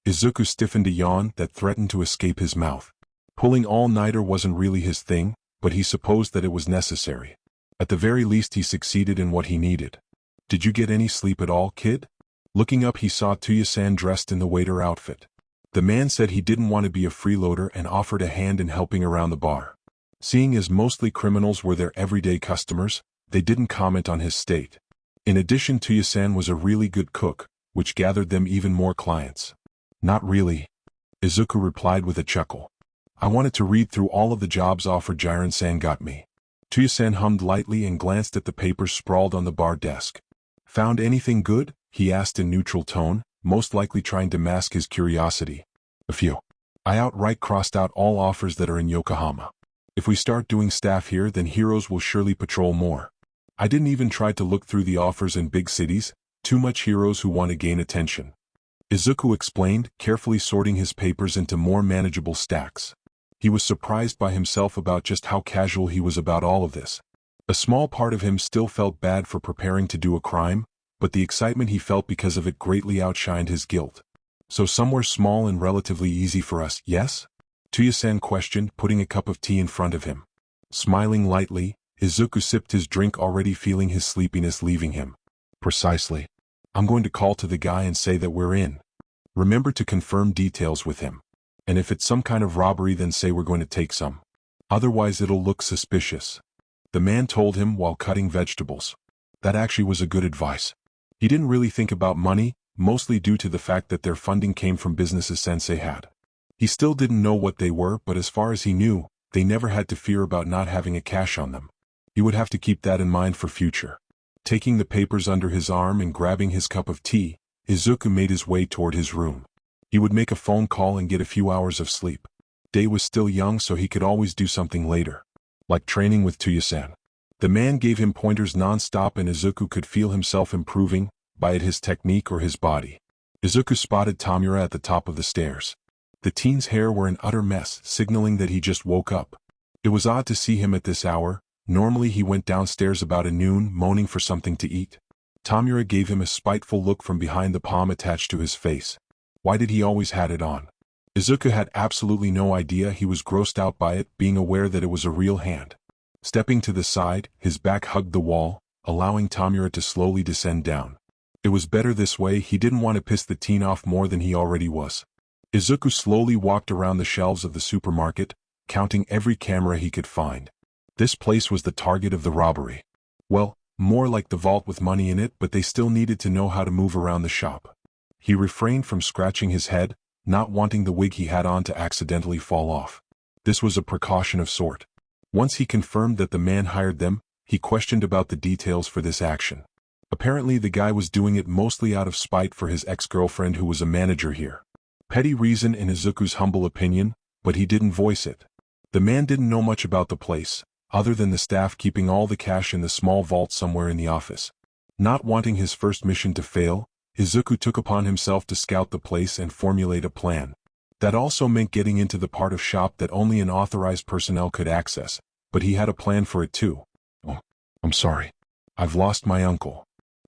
Izuku stiffened a yawn that threatened to escape his mouth. Pulling all-nighter wasn't really his thing, but he supposed that it was necessary. At the very least he succeeded in what he needed. "Did you get any sleep at all, kid?" Looking up he saw Tuya-san dressed in the waiter outfit. The man said he didn't want to be a freeloader and offered a hand in helping around the bar. Seeing as mostly criminals were their everyday customers, they didn't comment on his state. In addition, Tuya-san was a really good cook, which gathered them even more clients. "Not really," Izuku replied with a chuckle. "I wanted to read through all of the jobs offered Jiren-san got me." Tuya-san hummed lightly and glanced at the papers sprawled on the bar desk. "Found anything good?" he asked in neutral tone, most likely trying to mask his curiosity. "A few. I outright crossed out all offers that are in Yokohama. If we start doing staff here, then heroes will surely patrol more. I didn't even try to look through the offers in big cities, too much heroes who want to gain attention." Izuku explained, carefully sorting his papers into more manageable stacks. He was surprised by himself about just how casual he was about all of this. A small part of him still felt bad for preparing to do a crime, but the excitement he felt because of it greatly outshined his guilt. "So somewhere small and relatively easy for us, yes?" Tuya-san questioned, putting a cup of tea in front of him. Smiling lightly, Izuku sipped his drink, already feeling his sleepiness leaving him. "Precisely. I'm going to call to the guy and say that we're in. Remember to confirm details with him. And if it's some kind of robbery, then say we're going to take some. Otherwise it'll look suspicious," the man told him while cutting vegetables. That actually was a good advice. He didn't really think about money, mostly due to the fact that their funding came from businesses Sensei had. He still didn't know what they were, but as far as he knew, they never had to fear about not having a cash on them. He would have to keep that in mind for future. Taking the papers under his arm and grabbing his cup of tea, Izuku made his way toward his room. He would make a phone call and get a few hours of sleep. Day was still young, so he could always do something later. Like training with Tuya-san. The man gave him pointers non-stop and Izuku could feel himself improving, be it his technique or his body. Izuku spotted Tamura at the top of the stairs. The teen's hair were an utter mess, signaling that he just woke up. It was odd to see him at this hour. Normally he went downstairs about noon, moaning for something to eat. Tamura gave him a spiteful look from behind the palm attached to his face. Why did he always have it on? Izuku had absolutely no idea. He was grossed out by it, being aware that it was a real hand. Stepping to the side, his back hugged the wall, allowing Tamura to slowly descend down. It was better this way. He didn't want to piss the teen off more than he already was. Izuku slowly walked around the shelves of the supermarket, counting every camera he could find. This place was the target of the robbery. Well, more like the vault with money in it, but they still needed to know how to move around the shop. He refrained from scratching his head, not wanting the wig he had on to accidentally fall off. This was a precaution of sort. Once he confirmed that the man hired them, he questioned about the details for this action. Apparently the guy was doing it mostly out of spite for his ex-girlfriend who was a manager here. Petty reason in Izuku's humble opinion, but he didn't voice it. The man didn't know much about the place, other than the staff keeping all the cash in the small vault somewhere in the office. Not wanting his first mission to fail, Izuku took upon himself to scout the place and formulate a plan. That also meant getting into the part of shop that only an authorized personnel could access, but he had a plan for it too. "Oh, I'm sorry. I've lost my uncle,"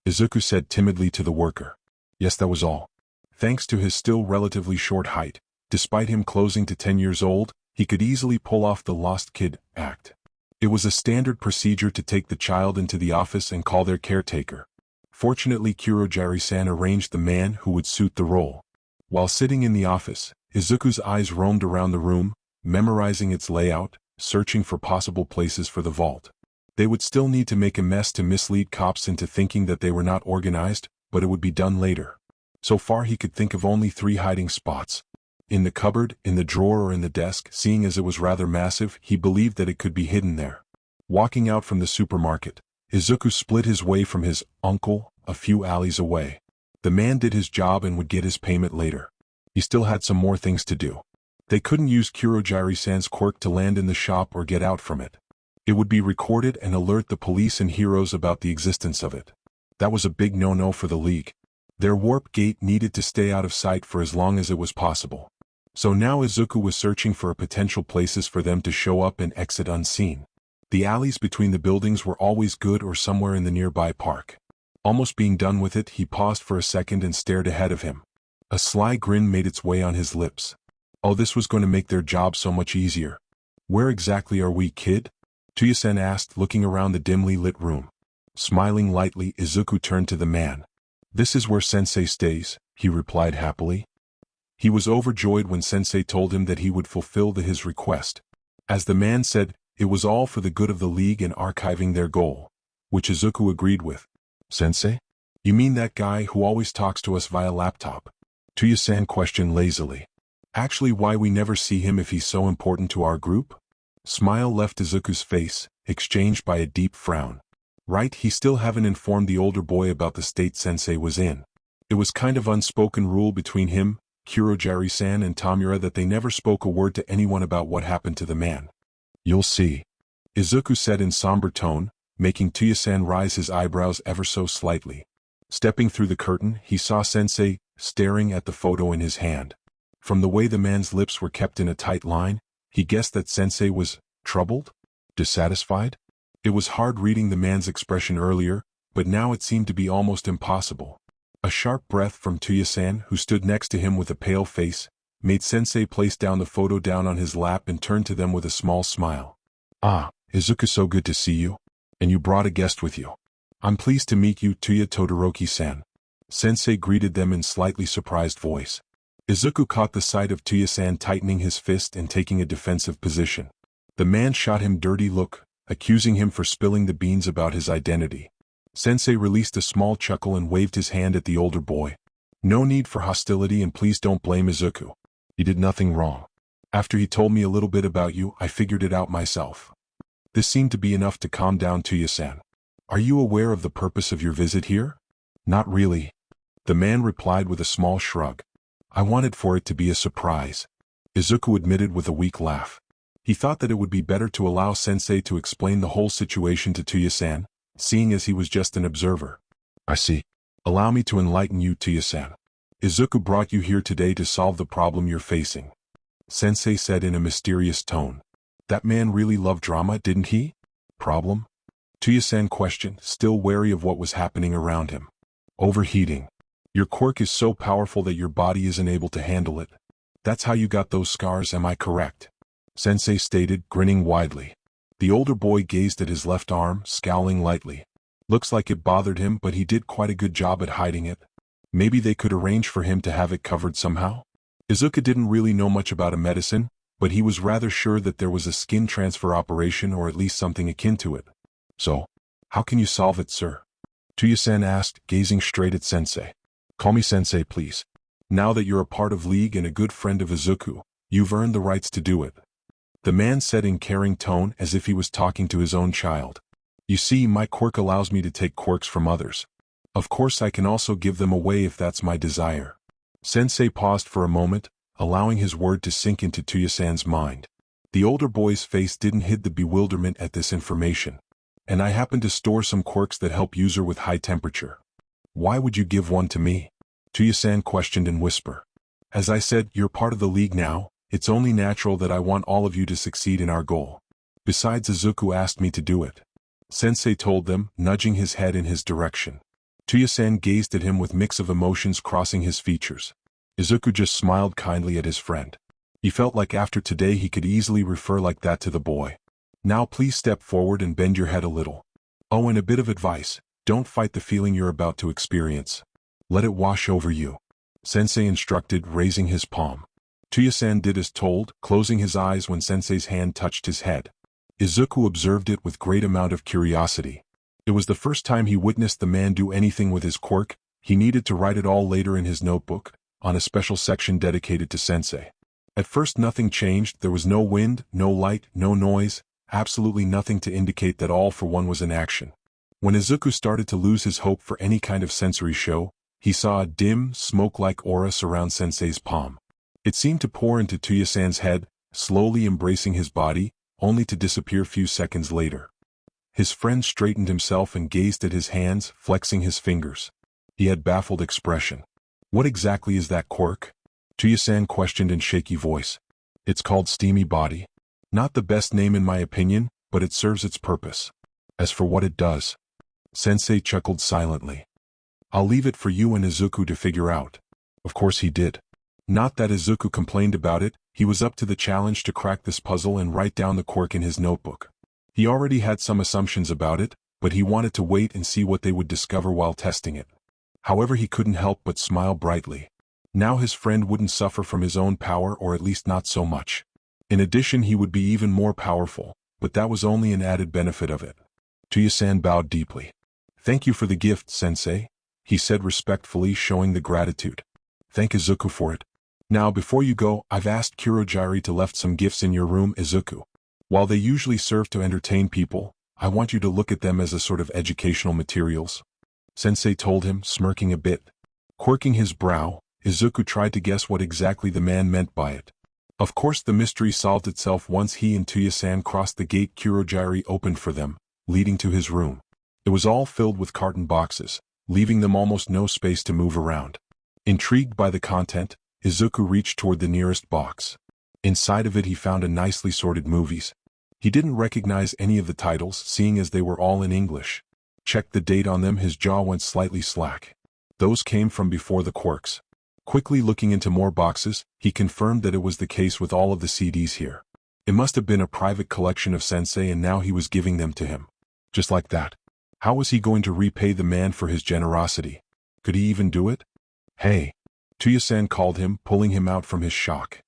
Izuku said timidly to the worker. Yes, that was all. Thanks to his still relatively short height, despite him closing to 10 years old, he could easily pull off the lost kid act. It was a standard procedure to take the child into the office and call their caretaker. Fortunately, Kurojiri-san arranged the man who would suit the role. While sitting in the office, Izuku's eyes roamed around the room, memorizing its layout, searching for possible places for the vault. They would still need to make a mess to mislead cops into thinking that they were not organized, but it would be done later. So far he could think of only 3 hiding spots. In the cupboard, in the drawer, or in the desk. Seeing as it was rather massive, he believed that it could be hidden there. Walking out from the supermarket, Izuku split his way from his uncle a few alleys away. The man did his job and would get his payment later. He still had some more things to do. They couldn't use Kurojiri-san's quirk to land in the shop or get out from it. It would be recorded and alert the police and heroes about the existence of it. That was a big no-no for the League. Their warp gate needed to stay out of sight for as long as it was possible. So now Izuku was searching for potential places for them to show up and exit unseen. The alleys between the buildings were always good or somewhere in the nearby park. Almost being done with it, he paused for a second and stared ahead of him. A sly grin made its way on his lips. Oh, this was going to make their job so much easier. Where exactly are we, kid? Tuya-san asked, looking around the dimly lit room. Smiling lightly, Izuku turned to the man. This is where Sensei stays, he replied happily. He was overjoyed when Sensei told him that he would fulfill his request. As the man said, it was all for the good of the League and archiving their goal, which Izuku agreed with. Sensei? You mean that guy who always talks to us via laptop? Tuya-san questioned lazily. Actually, why we never see him if he's so important to our group? Smile left Izuku's face, exchanged by a deep frown. Right, he still haven't informed the older boy about the state Sensei was in. It was kind of unspoken rule between him, Kurogiri-san and Tamura that they never spoke a word to anyone about what happened to the man. You'll see. Izuku said in somber tone, making Tuya-san raise his eyebrows ever so slightly. Stepping through the curtain, he saw Sensei staring at the photo in his hand. From the way the man's lips were kept in a tight line, he guessed that Sensei was troubled? Dissatisfied? It was hard reading the man's expression earlier, but now it seemed to be almost impossible. A sharp breath from Tuya-san, who stood next to him with a pale face, made Sensei place down the photo down on his lap and turn to them with a small smile. Ah, Izuku, so good to see you. And you brought a guest with you. I'm pleased to meet you, Tuya Todoroki-san. Sensei greeted them in slightly surprised voice. Izuku caught the sight of Tuya-san tightening his fist and taking a defensive position. The man shot him a dirty look, accusing him for spilling the beans about his identity. Sensei released a small chuckle and waved his hand at the older boy. No need for hostility, and please don't blame Izuku. You did nothing wrong. After he told me a little bit about you, I figured it out myself. This seemed to be enough to calm down Tuya-san. Are you aware of the purpose of your visit here? Not really. The man replied with a small shrug. I wanted for it to be a surprise. Izuku admitted with a weak laugh. He thought that it would be better to allow Sensei to explain the whole situation to Tuya-san, seeing as he was just an observer. I see. Allow me to enlighten you, Tuya-san. Izuku brought you here today to solve the problem you're facing. Sensei said in a mysterious tone. That man really loved drama, didn't he? Problem? Tuya-san questioned, still wary of what was happening around him. Overheating. Your quirk is so powerful that your body isn't able to handle it. That's how you got those scars, am I correct? Sensei stated, grinning widely. The older boy gazed at his left arm, scowling lightly. Looks like it bothered him, but he did quite a good job at hiding it. Maybe they could arrange for him to have it covered somehow? Izuku didn't really know much about a medicine, but he was rather sure that there was a skin transfer operation or at least something akin to it. So, how can you solve it, sir? Tuya-san asked, gazing straight at Sensei. Call me Sensei, please. Now that you're a part of League and a good friend of Izuku, you've earned the rights to do it. The man said in caring tone as if he was talking to his own child. You see, my quirk allows me to take quirks from others. Of course I can also give them away if that's my desire. Sensei paused for a moment, allowing his word to sink into Tuya-san's mind. The older boy's face didn't hide the bewilderment at this information. And I happen to store some quirks that help user with high temperature. Why would you give one to me? Tuya-san questioned in whisper. As I said, you're part of the League now. It's only natural that I want all of you to succeed in our goal. Besides, Izuku asked me to do it. Sensei told them, nudging his head in his direction. Tuya-san gazed at him with mix of emotions crossing his features. Izuku just smiled kindly at his friend. He felt like after today he could easily refer like that to the boy. Now please step forward and bend your head a little. Oh, and a bit of advice, don't fight the feeling you're about to experience. Let it wash over you. Sensei instructed, raising his palm. Tuya-san did as told, closing his eyes when Sensei's hand touched his head. Izuku observed it with great amount of curiosity. It was the first time he witnessed the man do anything with his quirk. He needed to write it all later in his notebook, on a special section dedicated to Sensei. At first nothing changed, there was no wind, no light, no noise, absolutely nothing to indicate that all for one was in action. When Izuku started to lose his hope for any kind of sensory show, he saw a dim, smoke-like aura surround Sensei's palm. It seemed to pour into Tuya-san's head, slowly embracing his body, only to disappear few seconds later. His friend straightened himself and gazed at his hands, flexing his fingers. He had baffled expression. What exactly is that quirk? Tuya-san questioned in shaky voice. It's called steamy body. Not the best name in my opinion, but it serves its purpose. As for what it does, Sensei chuckled silently. I'll leave it for you and Izuku to figure out. Of course he did. Not that Izuku complained about it, he was up to the challenge to crack this puzzle and write down the quirk in his notebook. He already had some assumptions about it, but he wanted to wait and see what they would discover while testing it. However, he couldn't help but smile brightly. Now his friend wouldn't suffer from his own power, or at least not so much. In addition, he would be even more powerful, but that was only an added benefit of it. Tuya-san bowed deeply. Thank you for the gift, Sensei, he said respectfully, showing the gratitude. Thank Izuku for it. Now before you go, I've asked Kurogiri to left some gifts in your room, Izuku. While they usually serve to entertain people, I want you to look at them as a sort of educational materials. Sensei told him, smirking a bit. Quirking his brow, Izuku tried to guess what exactly the man meant by it. Of course the mystery solved itself once he and Tuya-san crossed the gate Kurogiri opened for them, leading to his room. It was all filled with carton boxes, leaving them almost no space to move around. Intrigued by the content, Izuku reached toward the nearest box. Inside of it he found a nicely sorted movies. He didn't recognize any of the titles, seeing as they were all in English. Checked the date on them, his jaw went slightly slack. Those came from before the quirks. Quickly looking into more boxes, he confirmed that it was the case with all of the CDs here. It must have been a private collection of Sensei, and now he was giving them to him. Just like that. How was he going to repay the man for his generosity? Could he even do it? Hey! Tuya-san called him, pulling him out from his shock.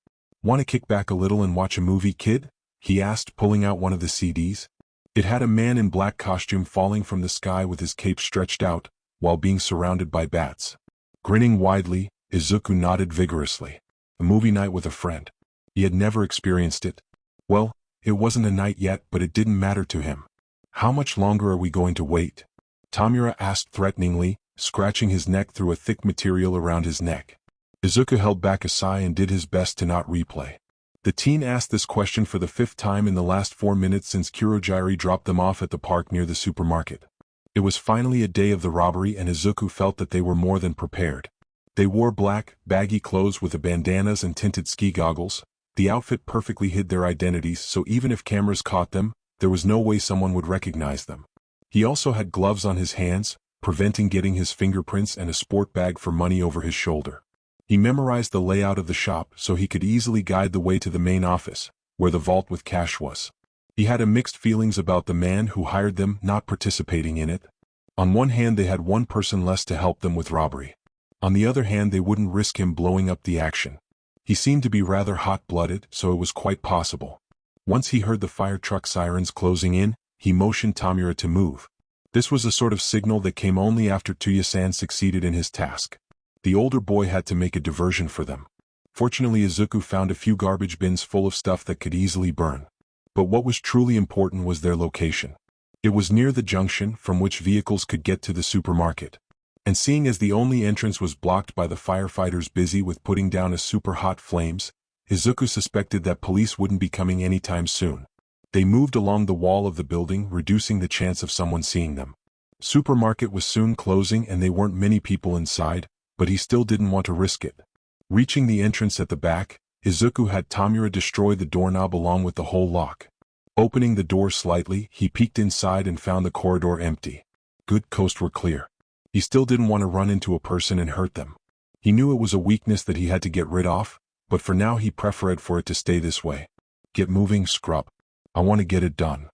Want to kick back a little and watch a movie, kid? He asked, pulling out one of the CDs. It had a man in black costume falling from the sky with his cape stretched out, while being surrounded by bats. Grinning widely, Izuku nodded vigorously. A movie night with a friend. He had never experienced it. Well, it wasn't a night yet, but it didn't matter to him. How much longer are we going to wait? Tamura asked threateningly, scratching his neck through a thick material around his neck. Izuku held back a sigh and did his best to not replay. The teen asked this question for the 5th time in the last 4 minutes since Kurogiri dropped them off at the park near the supermarket. It was finally a day of the robbery, and Izuku felt that they were more than prepared. They wore black, baggy clothes with the bandanas and tinted ski goggles. The outfit perfectly hid their identities, so even if cameras caught them, there was no way someone would recognize them. He also had gloves on his hands, preventing getting his fingerprints, and a sport bag for money over his shoulder. He memorized the layout of the shop so he could easily guide the way to the main office, where the vault with cash was. He had a mixed feelings about the man who hired them not participating in it. On one hand, they had one person less to help them with robbery. On the other hand, they wouldn't risk him blowing up the action. He seemed to be rather hot-blooded, so it was quite possible. Once he heard the fire truck sirens closing in, he motioned Tamura to move. This was a sort of signal that came only after Tuya-san succeeded in his task. The older boy had to make a diversion for them. Fortunately, Izuku found a few garbage bins full of stuff that could easily burn. But what was truly important was their location. It was near the junction from which vehicles could get to the supermarket. And seeing as the only entrance was blocked by the firefighters busy with putting down a super hot flames, Izuku suspected that police wouldn't be coming anytime soon. They moved along the wall of the building, reducing the chance of someone seeing them. Supermarket was soon closing and there weren't many people inside, but he still didn't want to risk it. Reaching the entrance at the back, Izuku had Tamura destroy the doorknob along with the whole lock. Opening the door slightly, he peeked inside and found the corridor empty. Good, coast were clear. He still didn't want to run into a person and hurt them. He knew it was a weakness that he had to get rid of, but for now he preferred for it to stay this way. Get moving, scrub. I want to get it done.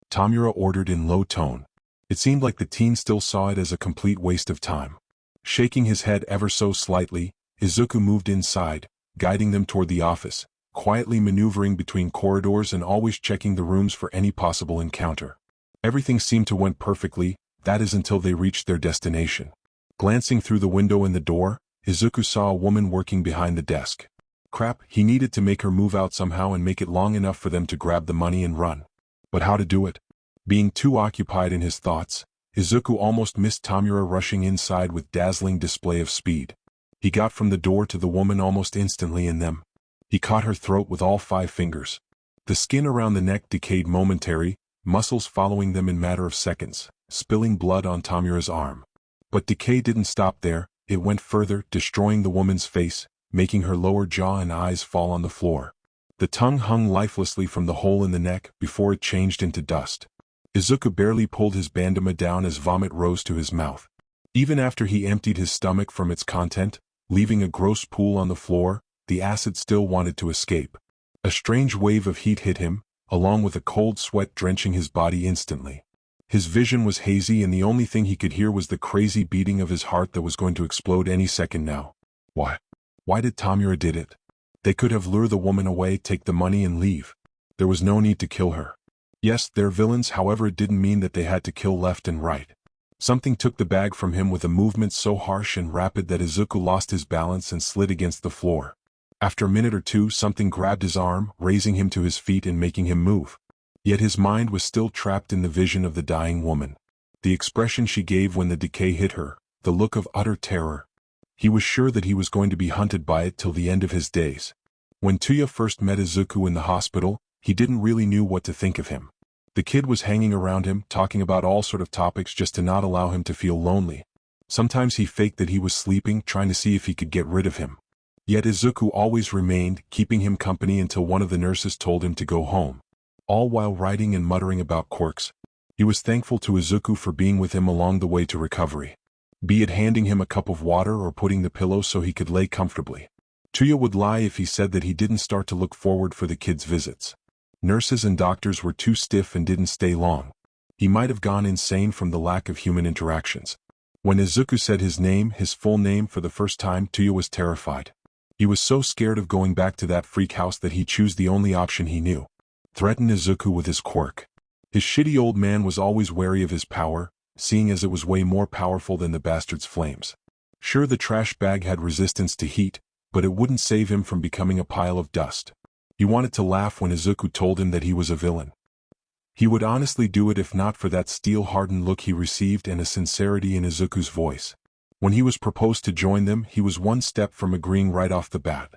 Tamura ordered in low tone. It seemed like the teen still saw it as a complete waste of time. Shaking his head ever so slightly, Izuku moved inside, guiding them toward the office, quietly maneuvering between corridors and always checking the rooms for any possible encounter. Everything seemed to went perfectly, that is until they reached their destination. Glancing through the window in the door, Izuku saw a woman working behind the desk. Crap, he needed to make her move out somehow and make it long enough for them to grab the money and run. But how to do it? Being too occupied in his thoughts, Izuku almost missed Tamura rushing inside with dazzling display of speed. He got from the door to the woman almost instantly in them. He caught her throat with all 5 fingers. The skin around the neck decayed momentarily, muscles following them in matter of seconds, spilling blood on Tamura's arm. But decay didn't stop there, it went further, destroying the woman's face, making her lower jaw and eyes fall on the floor. The tongue hung lifelessly from the hole in the neck before it changed into dust. Izuku barely pulled his bandama down as vomit rose to his mouth. Even after he emptied his stomach from its content, leaving a gross pool on the floor, the acid still wanted to escape. A strange wave of heat hit him, along with a cold sweat drenching his body instantly. His vision was hazy and the only thing he could hear was the crazy beating of his heart that was going to explode any second now. Why did Tamura did it? They could have lured the woman away, take the money and leave. There was no need to kill her. Yes, they're villains, however it didn't mean that they had to kill left and right. Something took the bag from him with a movement so harsh and rapid that Izuku lost his balance and slid against the floor. After a minute or two, something grabbed his arm, raising him to his feet and making him move. Yet his mind was still trapped in the vision of the dying woman. The expression she gave when the decay hit her, the look of utter terror. He was sure that he was going to be hunted by it till the end of his days. When Tuya first met Izuku in the hospital, he didn't really know what to think of him. The kid was hanging around him, talking about all sort of topics just to not allow him to feel lonely. Sometimes he faked that he was sleeping, trying to see if he could get rid of him. Yet Izuku always remained, keeping him company until one of the nurses told him to go home. All while writing and muttering about quirks. He was thankful to Izuku for being with him along the way to recovery. Be it handing him a cup of water or putting the pillow so he could lay comfortably. Tuya would lie if he said that he didn't start to look forward for the kid's visits. Nurses and doctors were too stiff and didn't stay long. He might have gone insane from the lack of human interactions. When Izuku said his name, his full name for the first time, Tuya was terrified. He was so scared of going back to that freak house that he chose the only option he knew. Threaten Izuku with his quirk. His shitty old man was always wary of his power, seeing as it was way more powerful than the bastard's flames. Sure, the trash bag had resistance to heat, but it wouldn't save him from becoming a pile of dust. He wanted to laugh when Izuku told him that he was a villain. He would honestly do it if not for that steel-hardened look he received and a sincerity in Izuku's voice. When he was proposed to join them, he was one step from agreeing right off the bat.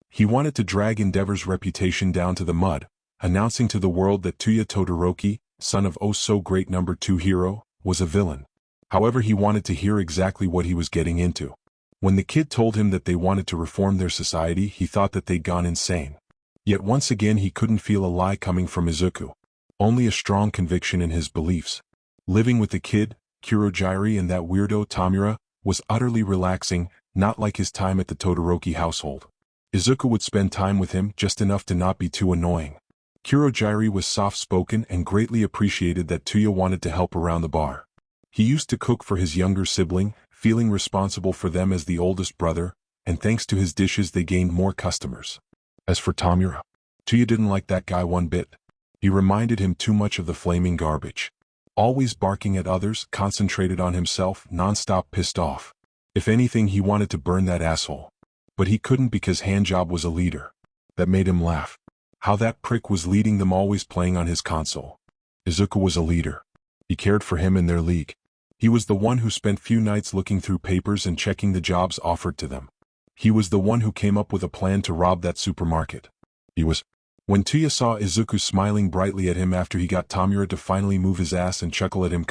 He wanted to drag Endeavor's reputation down to the mud, announcing to the world that Tuya Todoroki, son of oh-so-great number 2 hero, was a villain. However, he wanted to hear exactly what he was getting into. When the kid told him that they wanted to reform their society, he thought that they'd gone insane. Yet once again he couldn't feel a lie coming from Izuku. Only a strong conviction in his beliefs. Living with the kid, Kurojiiri and that weirdo Tamura, was utterly relaxing, not like his time at the Todoroki household. Izuku would spend time with him just enough to not be too annoying. Kurojiiri was soft-spoken and greatly appreciated that Tuya wanted to help around the bar. He used to cook for his younger sibling, feeling responsible for them as the oldest brother, and thanks to his dishes they gained more customers. As for Tamura, Tuya didn't like that guy one bit. He reminded him too much of the flaming garbage. Always barking at others, concentrated on himself, non-stop pissed off. If anything, he wanted to burn that asshole. But he couldn't because Handjob was a leader. That made him laugh. How that prick was leading them, always playing on his console. Izuku was a leader. He cared for him and their league. He was the one who spent few nights looking through papers and checking the jobs offered to them. He was the one who came up with a plan to rob that supermarket. When Tuya saw Izuku smiling brightly at him after he got Tamura to finally move his ass and chuckle at him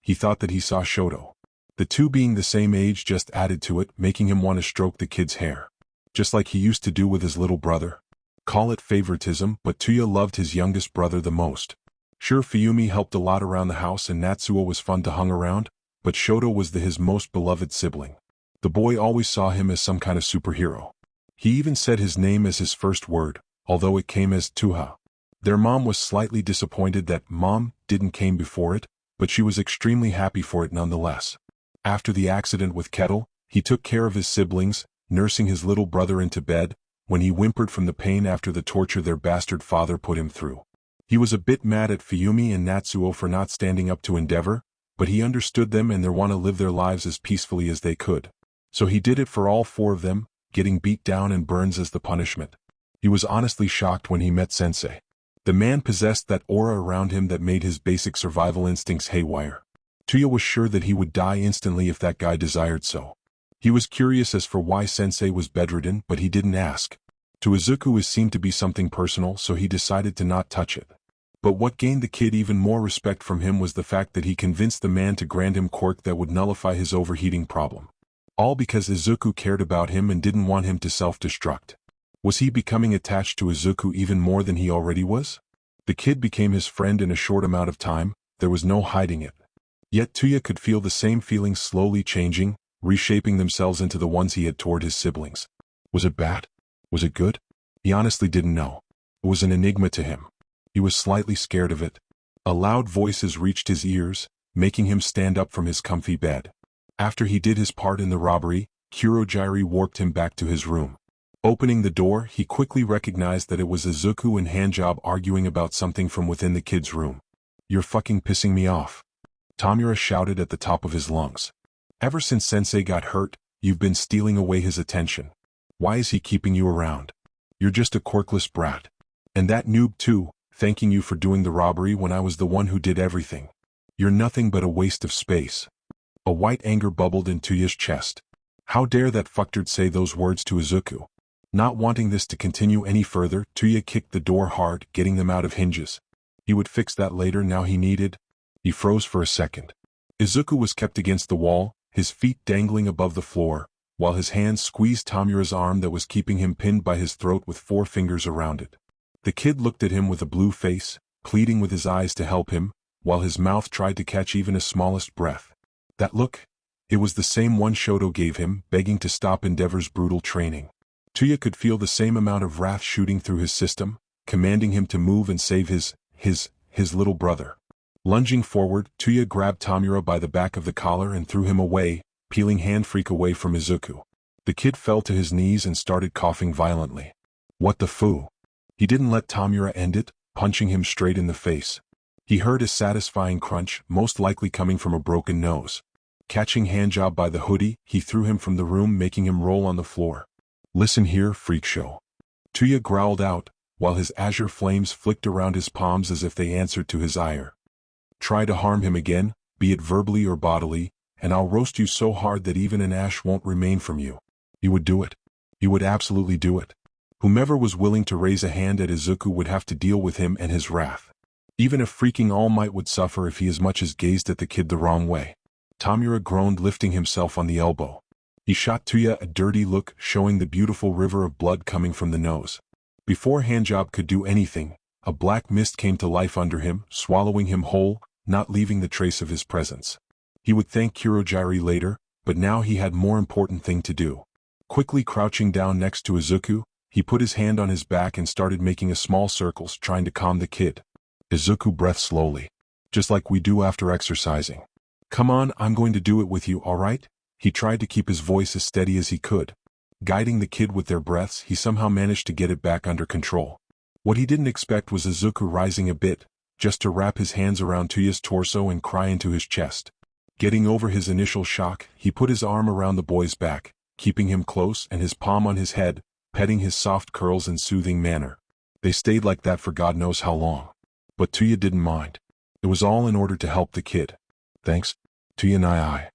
he thought that he saw Shoto. The two being the same age just added to it, making him want to stroke the kid's hair. Just like he used to do with his little brother. Call it favoritism, but Tuya loved his youngest brother the most. Sure, Fuyumi helped a lot around the house and Natsuo was fun to hang around, but Shoto was his most beloved sibling. The boy always saw him as some kind of superhero. He even said his name as his first word, although it came as Tuha. Their mom was slightly disappointed that Mom didn't came before it, but she was extremely happy for it nonetheless. After the accident with Kettle, he took care of his siblings, nursing his little brother into bed, when he whimpered from the pain after the torture their bastard father put him through. He was a bit mad at Fuyumi and Natsuo for not standing up to Endeavor, but he understood them and their want to live their lives as peacefully as they could. So he did it for all four of them, getting beat down and burns as the punishment. He was honestly shocked when he met Sensei. The man possessed that aura around him that made his basic survival instincts haywire. Tuya was sure that he would die instantly if that guy desired so. He was curious as for why Sensei was bedridden, but he didn't ask. To Izuku it seemed to be something personal, so he decided to not touch it. But what gained the kid even more respect from him was the fact that he convinced the man to grant him quirk that would nullify his overheating problem. All because Izuku cared about him and didn't want him to self-destruct. Was he becoming attached to Izuku even more than he already was? The kid became his friend in a short amount of time, there was no hiding it. Yet Tuya could feel the same feelings slowly changing, reshaping themselves into the ones he had toward his siblings. Was it bad? Was it good? He honestly didn't know. It was an enigma to him. He was slightly scared of it. A loud voices reached his ears, making him stand up from his comfy bed. After he did his part in the robbery, Kurogyari warped him back to his room. Opening the door, he quickly recognized that it was Izuku and Handjob arguing about something from within the kid's room. "You're fucking pissing me off," Tamura shouted at the top of his lungs. "Ever since Sensei got hurt, you've been stealing away his attention. Why is he keeping you around? You're just a quirkless brat. And that noob too, thanking you for doing the robbery when I was the one who did everything. You're nothing but a waste of space." A white anger bubbled in Tuya's chest. How dare that fucktard say those words to Izuku? Not wanting this to continue any further, Tuya kicked the door hard, getting them out of hinges. He would fix that later, now he needed. He froze for a second. Izuku was kept against the wall, his feet dangling above the floor, while his hands squeezed Tamura's arm that was keeping him pinned by his throat with 4 fingers around it. The kid looked at him with a blue face, pleading with his eyes to help him, while his mouth tried to catch even his smallest breath. That look? It was the same one Shoto gave him, begging to stop Endeavor's brutal training. Tuya could feel the same amount of wrath shooting through his system, commanding him to move and save his little brother. Lunging forward, Tuya grabbed Tamura by the back of the collar and threw him away, peeling Handfreak away from Izuku. The kid fell to his knees and started coughing violently. What the foo? He didn't let Tamura end it, punching him straight in the face. He heard a satisfying crunch, most likely coming from a broken nose. Catching Handjob by the hoodie, he threw him from the room, making him roll on the floor. "Listen here, freak show," Tuya growled out, while his azure flames flicked around his palms as if they answered to his ire. "Try to harm him again, be it verbally or bodily, and I'll roast you so hard that even an ash won't remain from you." You would do it. You would absolutely do it. Whomever was willing to raise a hand at Izuku would have to deal with him and his wrath. Even a freaking All Might would suffer if he as much as gazed at the kid the wrong way. Tamura groaned, lifting himself on the elbow. He shot Tuya a dirty look, showing the beautiful river of blood coming from the nose. Before Handjob could do anything, a black mist came to life under him, swallowing him whole, not leaving the trace of his presence. He would thank Kurogyari later, but now he had more important thing to do. Quickly crouching down next to Izuku, he put his hand on his back and started making a small circles, trying to calm the kid. Izuku breathed slowly. "Just like we do after exercising. Come on, I'm going to do it with you, alright?" He tried to keep his voice as steady as he could. Guiding the kid with their breaths, he somehow managed to get it back under control. What he didn't expect was Izuku rising a bit, just to wrap his hands around Tuya's torso and cry into his chest. Getting over his initial shock, he put his arm around the boy's back, keeping him close and his palm on his head, petting his soft curls in soothing manner. They stayed like that for God knows how long. But Tuya didn't mind. It was all in order to help the kid. "Thanks, Tuya-nai,"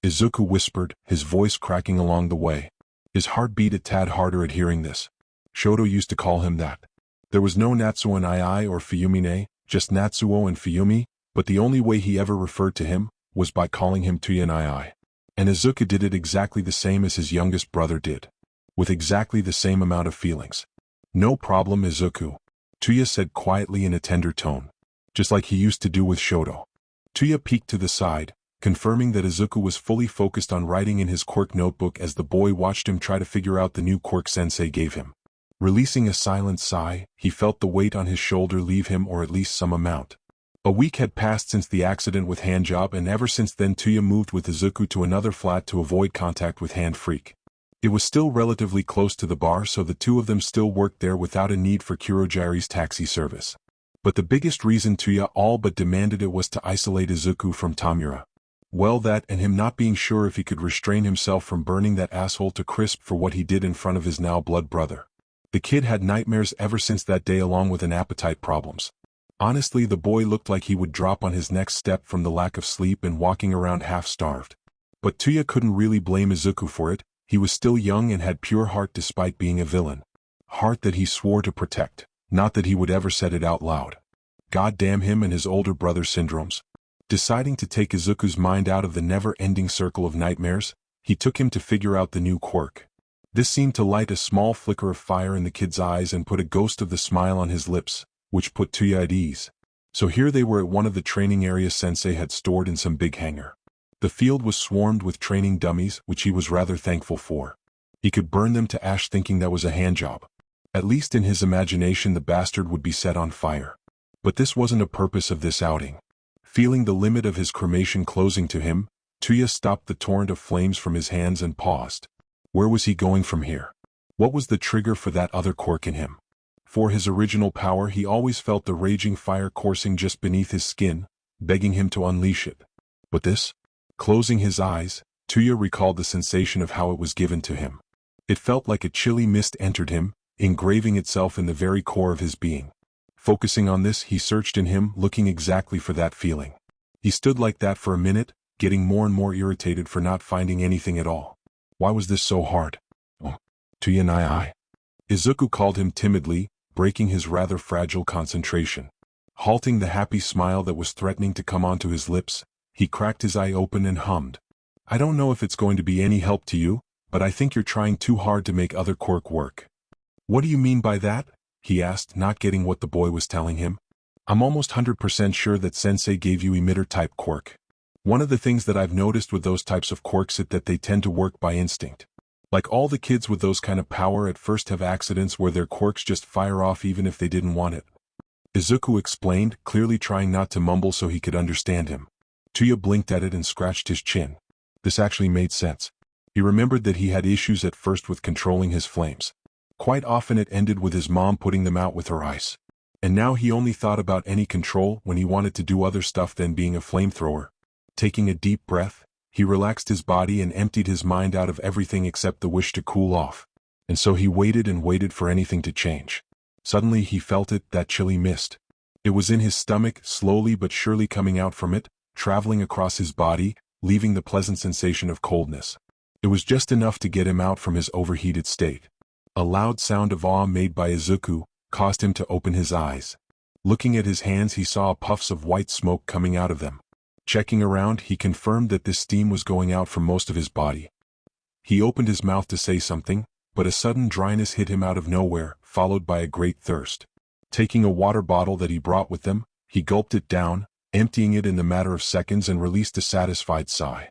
Izuku whispered, his voice cracking along the way. His heart beat a tad harder at hearing this. Shoto used to call him that. There was no Natsuo and Ai or Fuyumine, just Natsuo and Fuyumi, but the only way he ever referred to him was by calling him Tuya-nai. And Izuku did it exactly the same as his youngest brother did. With exactly the same amount of feelings. "No problem, Izuku," Tuya said quietly in a tender tone. Just like he used to do with Shoto. Tuya peeked to the side, confirming that Izuku was fully focused on writing in his quirk notebook as the boy watched him try to figure out the new quirk Sensei gave him. Releasing a silent sigh, he felt the weight on his shoulder leave him, or at least some amount. A week had passed since the accident with Handjob, and ever since then Tuya moved with Izuku to another flat to avoid contact with Handfreak. It was still relatively close to the bar, so the two of them still worked there without a need for Kurogyari's taxi service. But the biggest reason Tuya all but demanded it was to isolate Izuku from Tamura. Well, that and him not being sure if he could restrain himself from burning that asshole to crisp for what he did in front of his now blood brother. The kid had nightmares ever since that day, along with an appetite problems. Honestly, the boy looked like he would drop on his next step from the lack of sleep and walking around half-starved. But Tuya couldn't really blame Izuku for it. He was still young and had pure heart despite being a villain. Heart that he swore to protect, not that he would ever said it out loud. God damn him and his older brother syndromes. Deciding to take Izuku's mind out of the never-ending circle of nightmares, he took him to figure out the new quirk. This seemed to light a small flicker of fire in the kid's eyes and put a ghost of the smile on his lips, which put Tuya at ease. So here they were at one of the training areas Sensei had stored in some big hangar. The field was swarmed with training dummies, which he was rather thankful for. He could burn them to ash thinking that was a handjob. At least in his imagination the bastard would be set on fire. But this wasn't a purpose of this outing. Feeling the limit of his cremation closing to him, Tuya stopped the torrent of flames from his hands and paused. Where was he going from here? What was the trigger for that other quirk in him? For his original power he always felt the raging fire coursing just beneath his skin, begging him to unleash it. But this? Closing his eyes, Tuya recalled the sensation of how it was given to him. It felt like a chilly mist entered him, engraving itself in the very core of his being. Focusing on this, he searched in him, looking exactly for that feeling. He stood like that for a minute, getting more and more irritated for not finding anything at all. Why was this so hard? Oh, Tuya. Izuku called him timidly, breaking his rather fragile concentration. Halting the happy smile that was threatening to come onto his lips, he cracked his eye open and hummed. I don't know if it's going to be any help to you, but I think you're trying too hard to make other quirk work. What do you mean by that? He asked, not getting what the boy was telling him. I'm almost 100% sure that Sensei gave you emitter-type quirk. One of the things that I've noticed with those types of quirks is that they tend to work by instinct. Like all the kids with those kind of power at first have accidents where their quirks just fire off even if they didn't want it. Izuku explained, clearly trying not to mumble so he could understand him. Tuya blinked at it and scratched his chin. This actually made sense. He remembered that he had issues at first with controlling his flames. Quite often it ended with his mom putting them out with her ice. And now he only thought about any control when he wanted to do other stuff than being a flamethrower. Taking a deep breath, he relaxed his body and emptied his mind out of everything except the wish to cool off. And so he waited and waited for anything to change. Suddenly he felt it, that chilly mist. It was in his stomach, slowly but surely coming out from it, traveling across his body, leaving the pleasant sensation of coldness. It was just enough to get him out from his overheated state. A loud sound of awe made by Izuku caused him to open his eyes. Looking at his hands he saw puffs of white smoke coming out of them. Checking around, he confirmed that this steam was going out from most of his body. He opened his mouth to say something, but a sudden dryness hit him out of nowhere, followed by a great thirst. Taking a water bottle that he brought with him, he gulped it down, emptying it in the matter of seconds and released a satisfied sigh.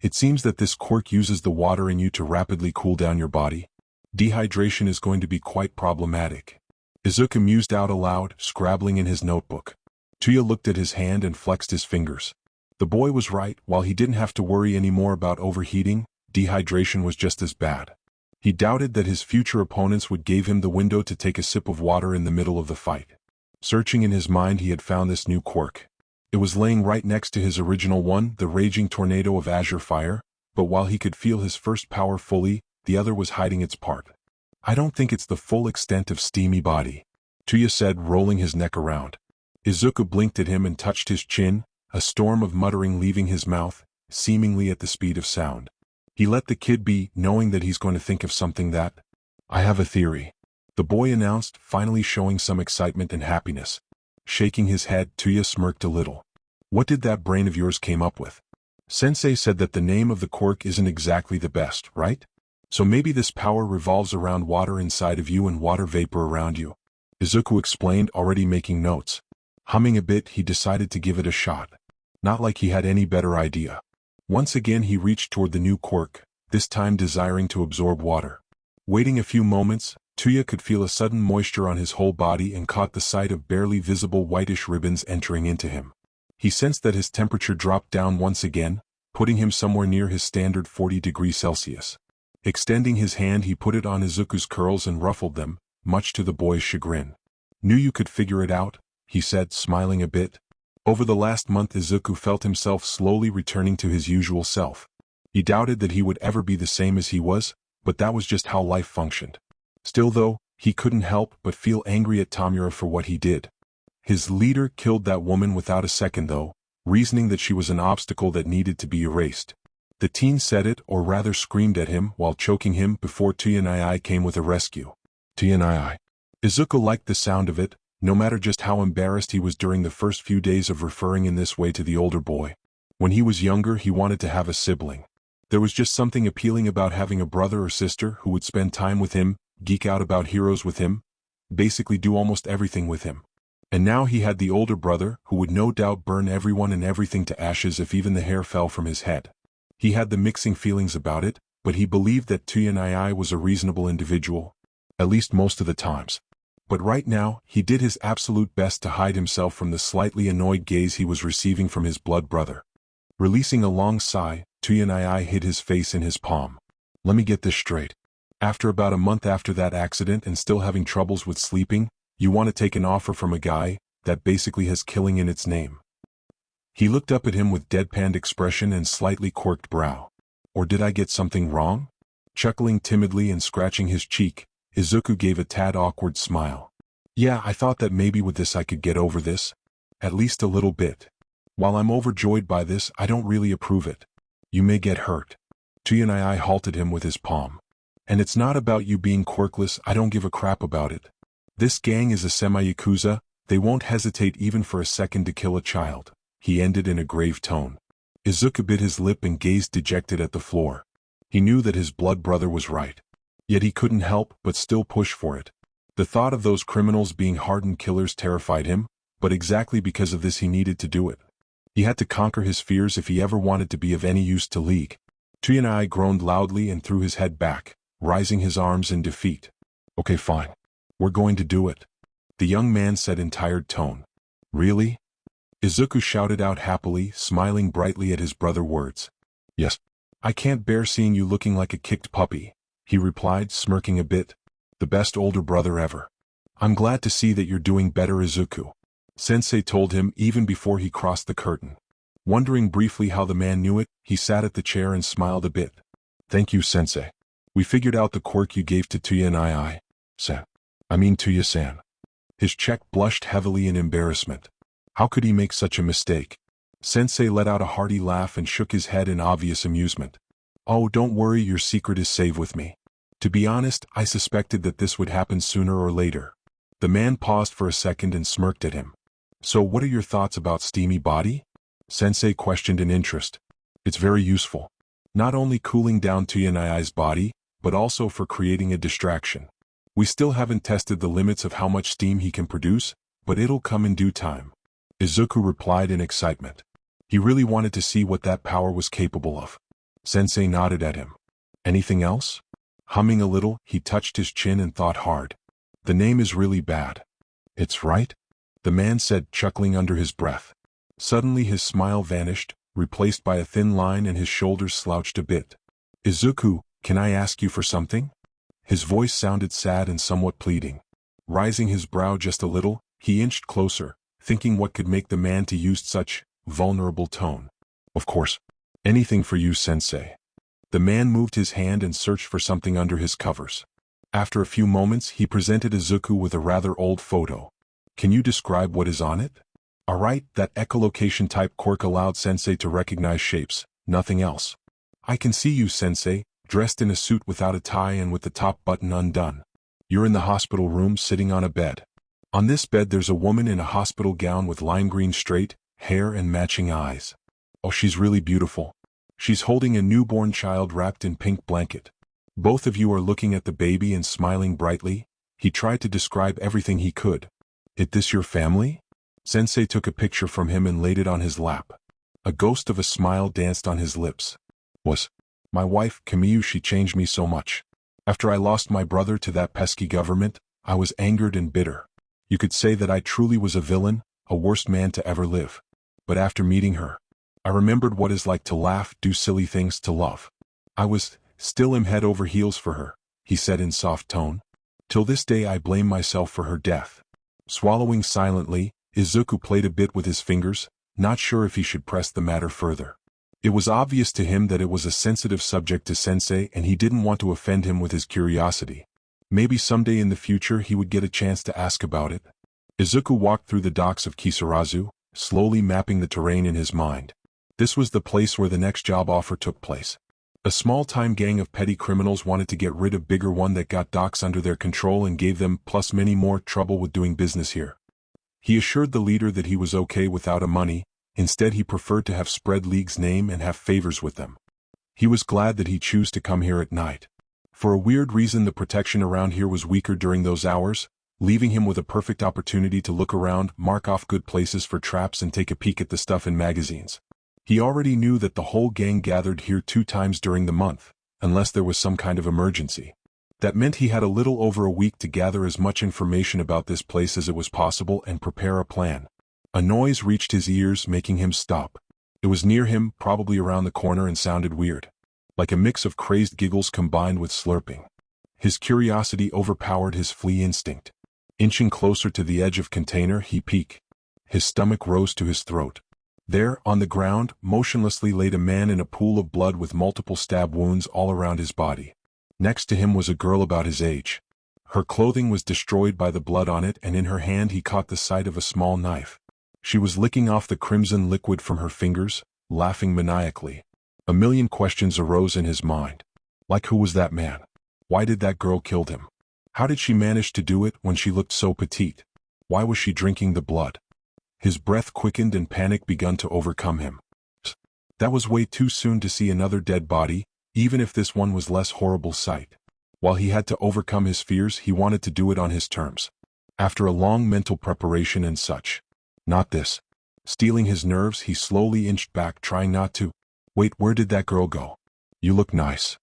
It seems that this quirk uses the water in you to rapidly cool down your body. Dehydration is going to be quite problematic. Izuku mused out aloud, scrabbling in his notebook. Tuya looked at his hand and flexed his fingers. The boy was right, while he didn't have to worry anymore about overheating, dehydration was just as bad. He doubted that his future opponents would give him the window to take a sip of water in the middle of the fight. Searching in his mind he had found this new quirk. It was laying right next to his original one, the raging tornado of azure fire, but while he could feel his first power fully, the other was hiding its part. I don't think it's the full extent of steamy body, Tuya said, rolling his neck around. Izuku blinked at him and touched his chin, a storm of muttering leaving his mouth, seemingly at the speed of sound. He let the kid be, knowing that he's going to think of something that... I have a theory, the boy announced, finally showing some excitement and happiness. Shaking his head, Tuya smirked a little. What did that brain of yours came up with? Sensei said that the name of the quirk isn't exactly the best, right? So maybe this power revolves around water inside of you and water vapor around you. Izuku explained, already making notes. Humming a bit, he decided to give it a shot. Not like he had any better idea. Once again he reached toward the new quirk, this time desiring to absorb water. Waiting a few moments, Tuya could feel a sudden moisture on his whole body and caught the sight of barely visible whitish ribbons entering into him. He sensed that his temperature dropped down once again, putting him somewhere near his standard 40 degrees Celsius. Extending his hand he put it on Izuku's curls and ruffled them, much to the boy's chagrin. Knew you could figure it out, he said, smiling a bit. Over the last month Izuku felt himself slowly returning to his usual self. He doubted that he would ever be the same as he was, but that was just how life functioned. Still though, he couldn't help but feel angry at Tamura for what he did. His leader killed that woman without a second though, reasoning that she was an obstacle that needed to be erased. The teen said it, or rather screamed at him while choking him before Tuya came with a rescue. Tuya. Izuku liked the sound of it, no matter just how embarrassed he was during the first few days of referring in this way to the older boy. When he was younger, he wanted to have a sibling. There was just something appealing about having a brother or sister who would spend time with him, geek out about heroes with him, basically do almost everything with him. And now he had the older brother who would no doubt burn everyone and everything to ashes if even the hair fell from his head. He had the mixing feelings about it, but he believed that Tuyanai was a reasonable individual, at least most of the times. But right now, he did his absolute best to hide himself from the slightly annoyed gaze he was receiving from his blood brother. Releasing a long sigh, Tuyanai hid his face in his palm. Let me get this straight. After about a month after that accident and still having troubles with sleeping, you want to take an offer from a guy that basically has killing in its name. He looked up at him with deadpanned expression and slightly quirked brow. Or did I get something wrong? Chuckling timidly and scratching his cheek, Izuku gave a tad awkward smile. Yeah, I thought that maybe with this I could get over this. At least a little bit. While I'm overjoyed by this, I don't really approve it. You may get hurt. Tuyanai halted him with his palm. And it's not about you being quirkless, I don't give a crap about it. This gang is a semi-yakuza, they won't hesitate even for a second to kill a child. He ended in a grave tone. Izuku bit his lip and gazed dejected at the floor. He knew that his blood brother was right. Yet he couldn't help but still push for it. The thought of those criminals being hardened killers terrified him, but exactly because of this he needed to do it. He had to conquer his fears if he ever wanted to be of any use to League. Tuyanai groaned loudly and threw his head back, raising his arms in defeat. Okay, fine. We're going to do it. The young man said in tired tone. Really? Izuku shouted out happily, smiling brightly at his brother's words. Yes. I can't bear seeing you looking like a kicked puppy, he replied, smirking a bit. The best older brother ever. I'm glad to see that you're doing better, Izuku. Sensei told him even before he crossed the curtain. Wondering briefly how the man knew it, he sat at the chair and smiled a bit. Thank you, Sensei. We figured out the quirk you gave to Tuyanai-san. Tuya-san. His cheek blushed heavily in embarrassment. How could he make such a mistake? Sensei let out a hearty laugh and shook his head in obvious amusement. Oh, don't worry, your secret is safe with me. To be honest, I suspected that this would happen sooner or later. The man paused for a second and smirked at him. So what are your thoughts about steamy body? Sensei questioned in interest. It's very useful. Not only cooling down Tuyanai's body, but also for creating a distraction. We still haven't tested the limits of how much steam he can produce, but it'll come in due time. Izuku replied in excitement. He really wanted to see what that power was capable of. Sensei nodded at him. Anything else? Humming a little, he touched his chin and thought hard. The name is really bad. It's right? The man said, chuckling under his breath. Suddenly his smile vanished, replaced by a thin line, and his shoulders slouched a bit. Izuku, can I ask you for something? His voice sounded sad and somewhat pleading. Rising his brow just a little, he inched closer, thinking what could make the man to use such vulnerable tone. Of course. Anything for you, Sensei. The man moved his hand and searched for something under his covers. After a few moments, he presented Izuku with a rather old photo. Can you describe what is on it? Alright, that echolocation type quirk allowed Sensei to recognize shapes, nothing else. I can see you, Sensei, dressed in a suit without a tie and with the top button undone. You're in the hospital room sitting on a bed. On this bed there's a woman in a hospital gown with lime green straight hair and matching eyes. Oh, she's really beautiful. She's holding a newborn child wrapped in pink blanket. Both of you are looking at the baby and smiling brightly. He tried to describe everything he could. Is this your family? Sensei took a picture from him and laid it on his lap. A ghost of a smile danced on his lips. Was my wife, Camille. She changed me so much. After I lost my brother to that pesky government, I was angered and bitter. You could say that I truly was a villain, a worst man to ever live. But after meeting her, I remembered what it's like to laugh, do silly things, to love. I was still am head over heels for her, he said in soft tone. Till this day I blame myself for her death. Swallowing silently, Izuku played a bit with his fingers, not sure if he should press the matter further. It was obvious to him that it was a sensitive subject to Sensei and he didn't want to offend him with his curiosity. Maybe someday in the future he would get a chance to ask about it. Izuku walked through the docks of Kisarazu, slowly mapping the terrain in his mind. This was the place where the next job offer took place. A small-time gang of petty criminals wanted to get rid of bigger one that got docks under their control and gave them plus many more trouble with doing business here. He assured the leader that he was okay without a money. Instead he preferred to have spread League's name and have favors with them. He was glad that he chose to come here at night. For a weird reason the protection around here was weaker during those hours, leaving him with a perfect opportunity to look around, mark off good places for traps and take a peek at the stuff in magazines. He already knew that the whole gang gathered here 2 times during the month, unless there was some kind of emergency. That meant he had a little over a week to gather as much information about this place as it was possible and prepare a plan. A noise reached his ears, making him stop. It was near him, probably around the corner, and sounded weird. Like a mix of crazed giggles combined with slurping. His curiosity overpowered his flea instinct. Inching closer to the edge of container, he peeked. His stomach rose to his throat. There, on the ground, motionlessly laid a man in a pool of blood with multiple stab wounds all around his body. Next to him was a girl about his age. Her clothing was destroyed by the blood on it, and in her hand he caught the sight of a small knife. She was licking off the crimson liquid from her fingers, laughing maniacally. A million questions arose in his mind. Like, who was that man? Why did that girl kill him? How did she manage to do it when she looked so petite? Why was she drinking the blood? His breath quickened and panic began to overcome him. That was way too soon to see another dead body, even if this one was less horrible sight. While he had to overcome his fears, he wanted to do it on his terms. After a long mental preparation and such. Not this. Steeling his nerves, he slowly inched back, trying not to. Wait, where did that girl go? You look nice.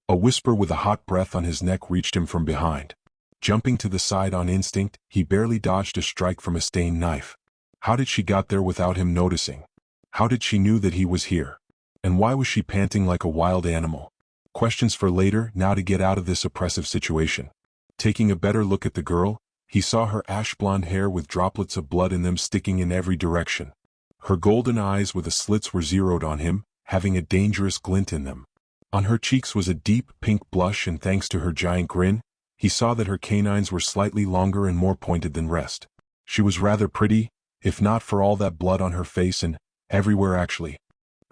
A whisper with a hot breath on his neck reached him from behind. Jumping to the side on instinct, he barely dodged a strike from a stained knife. How did she got there without him noticing? How did she knew that he was here? And why was she panting like a wild animal? Questions for later, now to get out of this oppressive situation. Taking a better look at the girl, he saw her ash-blonde hair with droplets of blood in them sticking in every direction. Her golden eyes with the slits were zeroed on him, having a dangerous glint in them. On her cheeks was a deep pink blush, and thanks to her giant grin, he saw that her canines were slightly longer and more pointed than rest. She was rather pretty, if not for all that blood on her face and everywhere actually.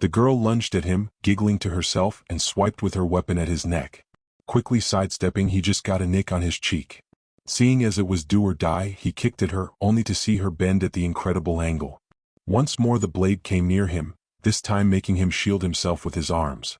The girl lunged at him, giggling to herself, and swiped with her weapon at his neck. Quickly sidestepping, he just got a nick on his cheek. Seeing as it was do or die, he kicked at her, only to see her bend at the incredible angle. Once more the blade came near him, this time making him shield himself with his arms.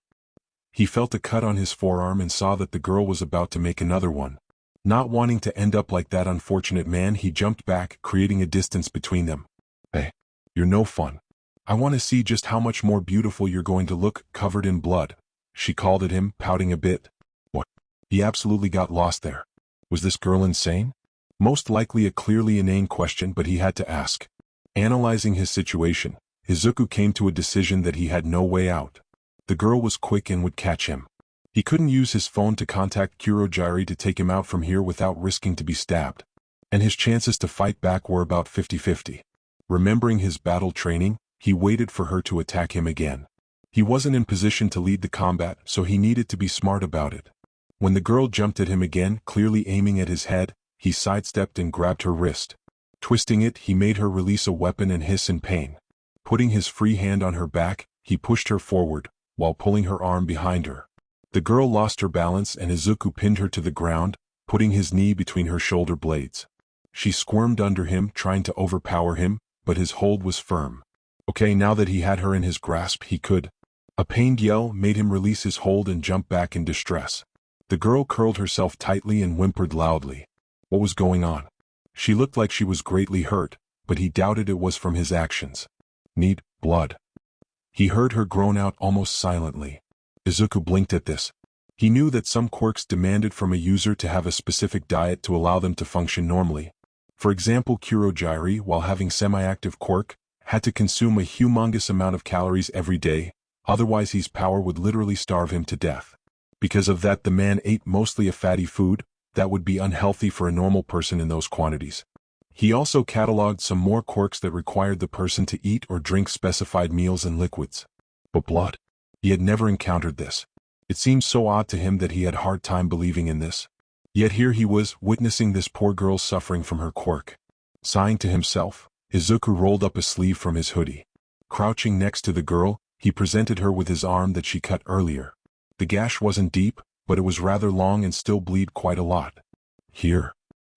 He felt a cut on his forearm and saw that the girl was about to make another one. Not wanting to end up like that unfortunate man, he jumped back, creating a distance between them. Hey, you're no fun. I want to see just how much more beautiful you're going to look, covered in blood, she called at him, pouting a bit. What? He absolutely got lost there. Was this girl insane? Most likely a clearly inane question, but he had to ask. Analyzing his situation, Izuku came to a decision that he had no way out. The girl was quick and would catch him. He couldn't use his phone to contact Kurogiri to take him out from here without risking to be stabbed. And his chances to fight back were about 50-50. Remembering his battle training, he waited for her to attack him again. He wasn't in position to lead the combat, so he needed to be smart about it. When the girl jumped at him again, clearly aiming at his head, he sidestepped and grabbed her wrist. Twisting it, he made her release a weapon and hiss in pain. Putting his free hand on her back, he pushed her forward, while pulling her arm behind her. The girl lost her balance and Izuku pinned her to the ground, putting his knee between her shoulder blades. She squirmed under him, trying to overpower him, but his hold was firm. Okay, now that he had her in his grasp, he could. A pained yell made him release his hold and jump back in distress. The girl curled herself tightly and whimpered loudly. What was going on? She looked like she was greatly hurt, but he doubted it was from his actions. Need blood. He heard her groan out almost silently. Izuku blinked at this. He knew that some quirks demanded from a user to have a specific diet to allow them to function normally. For example, Kurogiri, while having semi-active quirk, had to consume a humongous amount of calories every day, otherwise his power would literally starve him to death. Because of that, the man ate mostly a fatty food that would be unhealthy for a normal person in those quantities. He also cataloged some more quirks that required the person to eat or drink specified meals and liquids. But blood? He had never encountered this. It seemed so odd to him that he had a hard time believing in this. Yet here he was, witnessing this poor girl suffering from her quirk. Sighing to himself, Izuku rolled up a sleeve from his hoodie. Crouching next to the girl, he presented her with his arm that she cut earlier. The gash wasn't deep, but it was rather long and still bleed quite a lot. Here.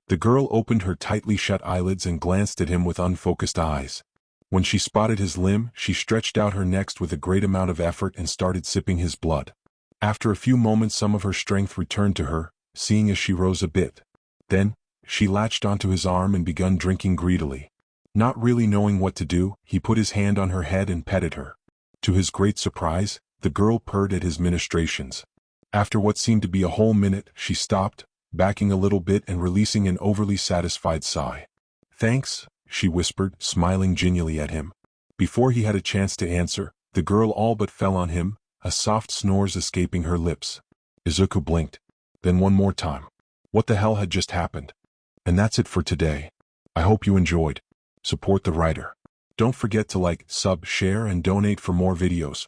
The girl opened her tightly shut eyelids and glanced at him with unfocused eyes. When she spotted his limb, she stretched out her neck with a great amount of effort and started sipping his blood. After a few moments, some of her strength returned to her, seeing as she rose a bit. Then, she latched onto his arm and began drinking greedily. Not really knowing what to do, he put his hand on her head and petted her. To his great surprise, the girl purred at his ministrations. After what seemed to be a whole minute, she stopped, backing a little bit and releasing an overly satisfied sigh. "Thanks," she whispered, smiling genially at him. Before he had a chance to answer, the girl all but fell on him, a soft snore escaping her lips. Izuku blinked. Then one more time. What the hell had just happened? And that's it for today. I hope you enjoyed. Support the writer. Don't forget to like, sub, share and donate for more videos.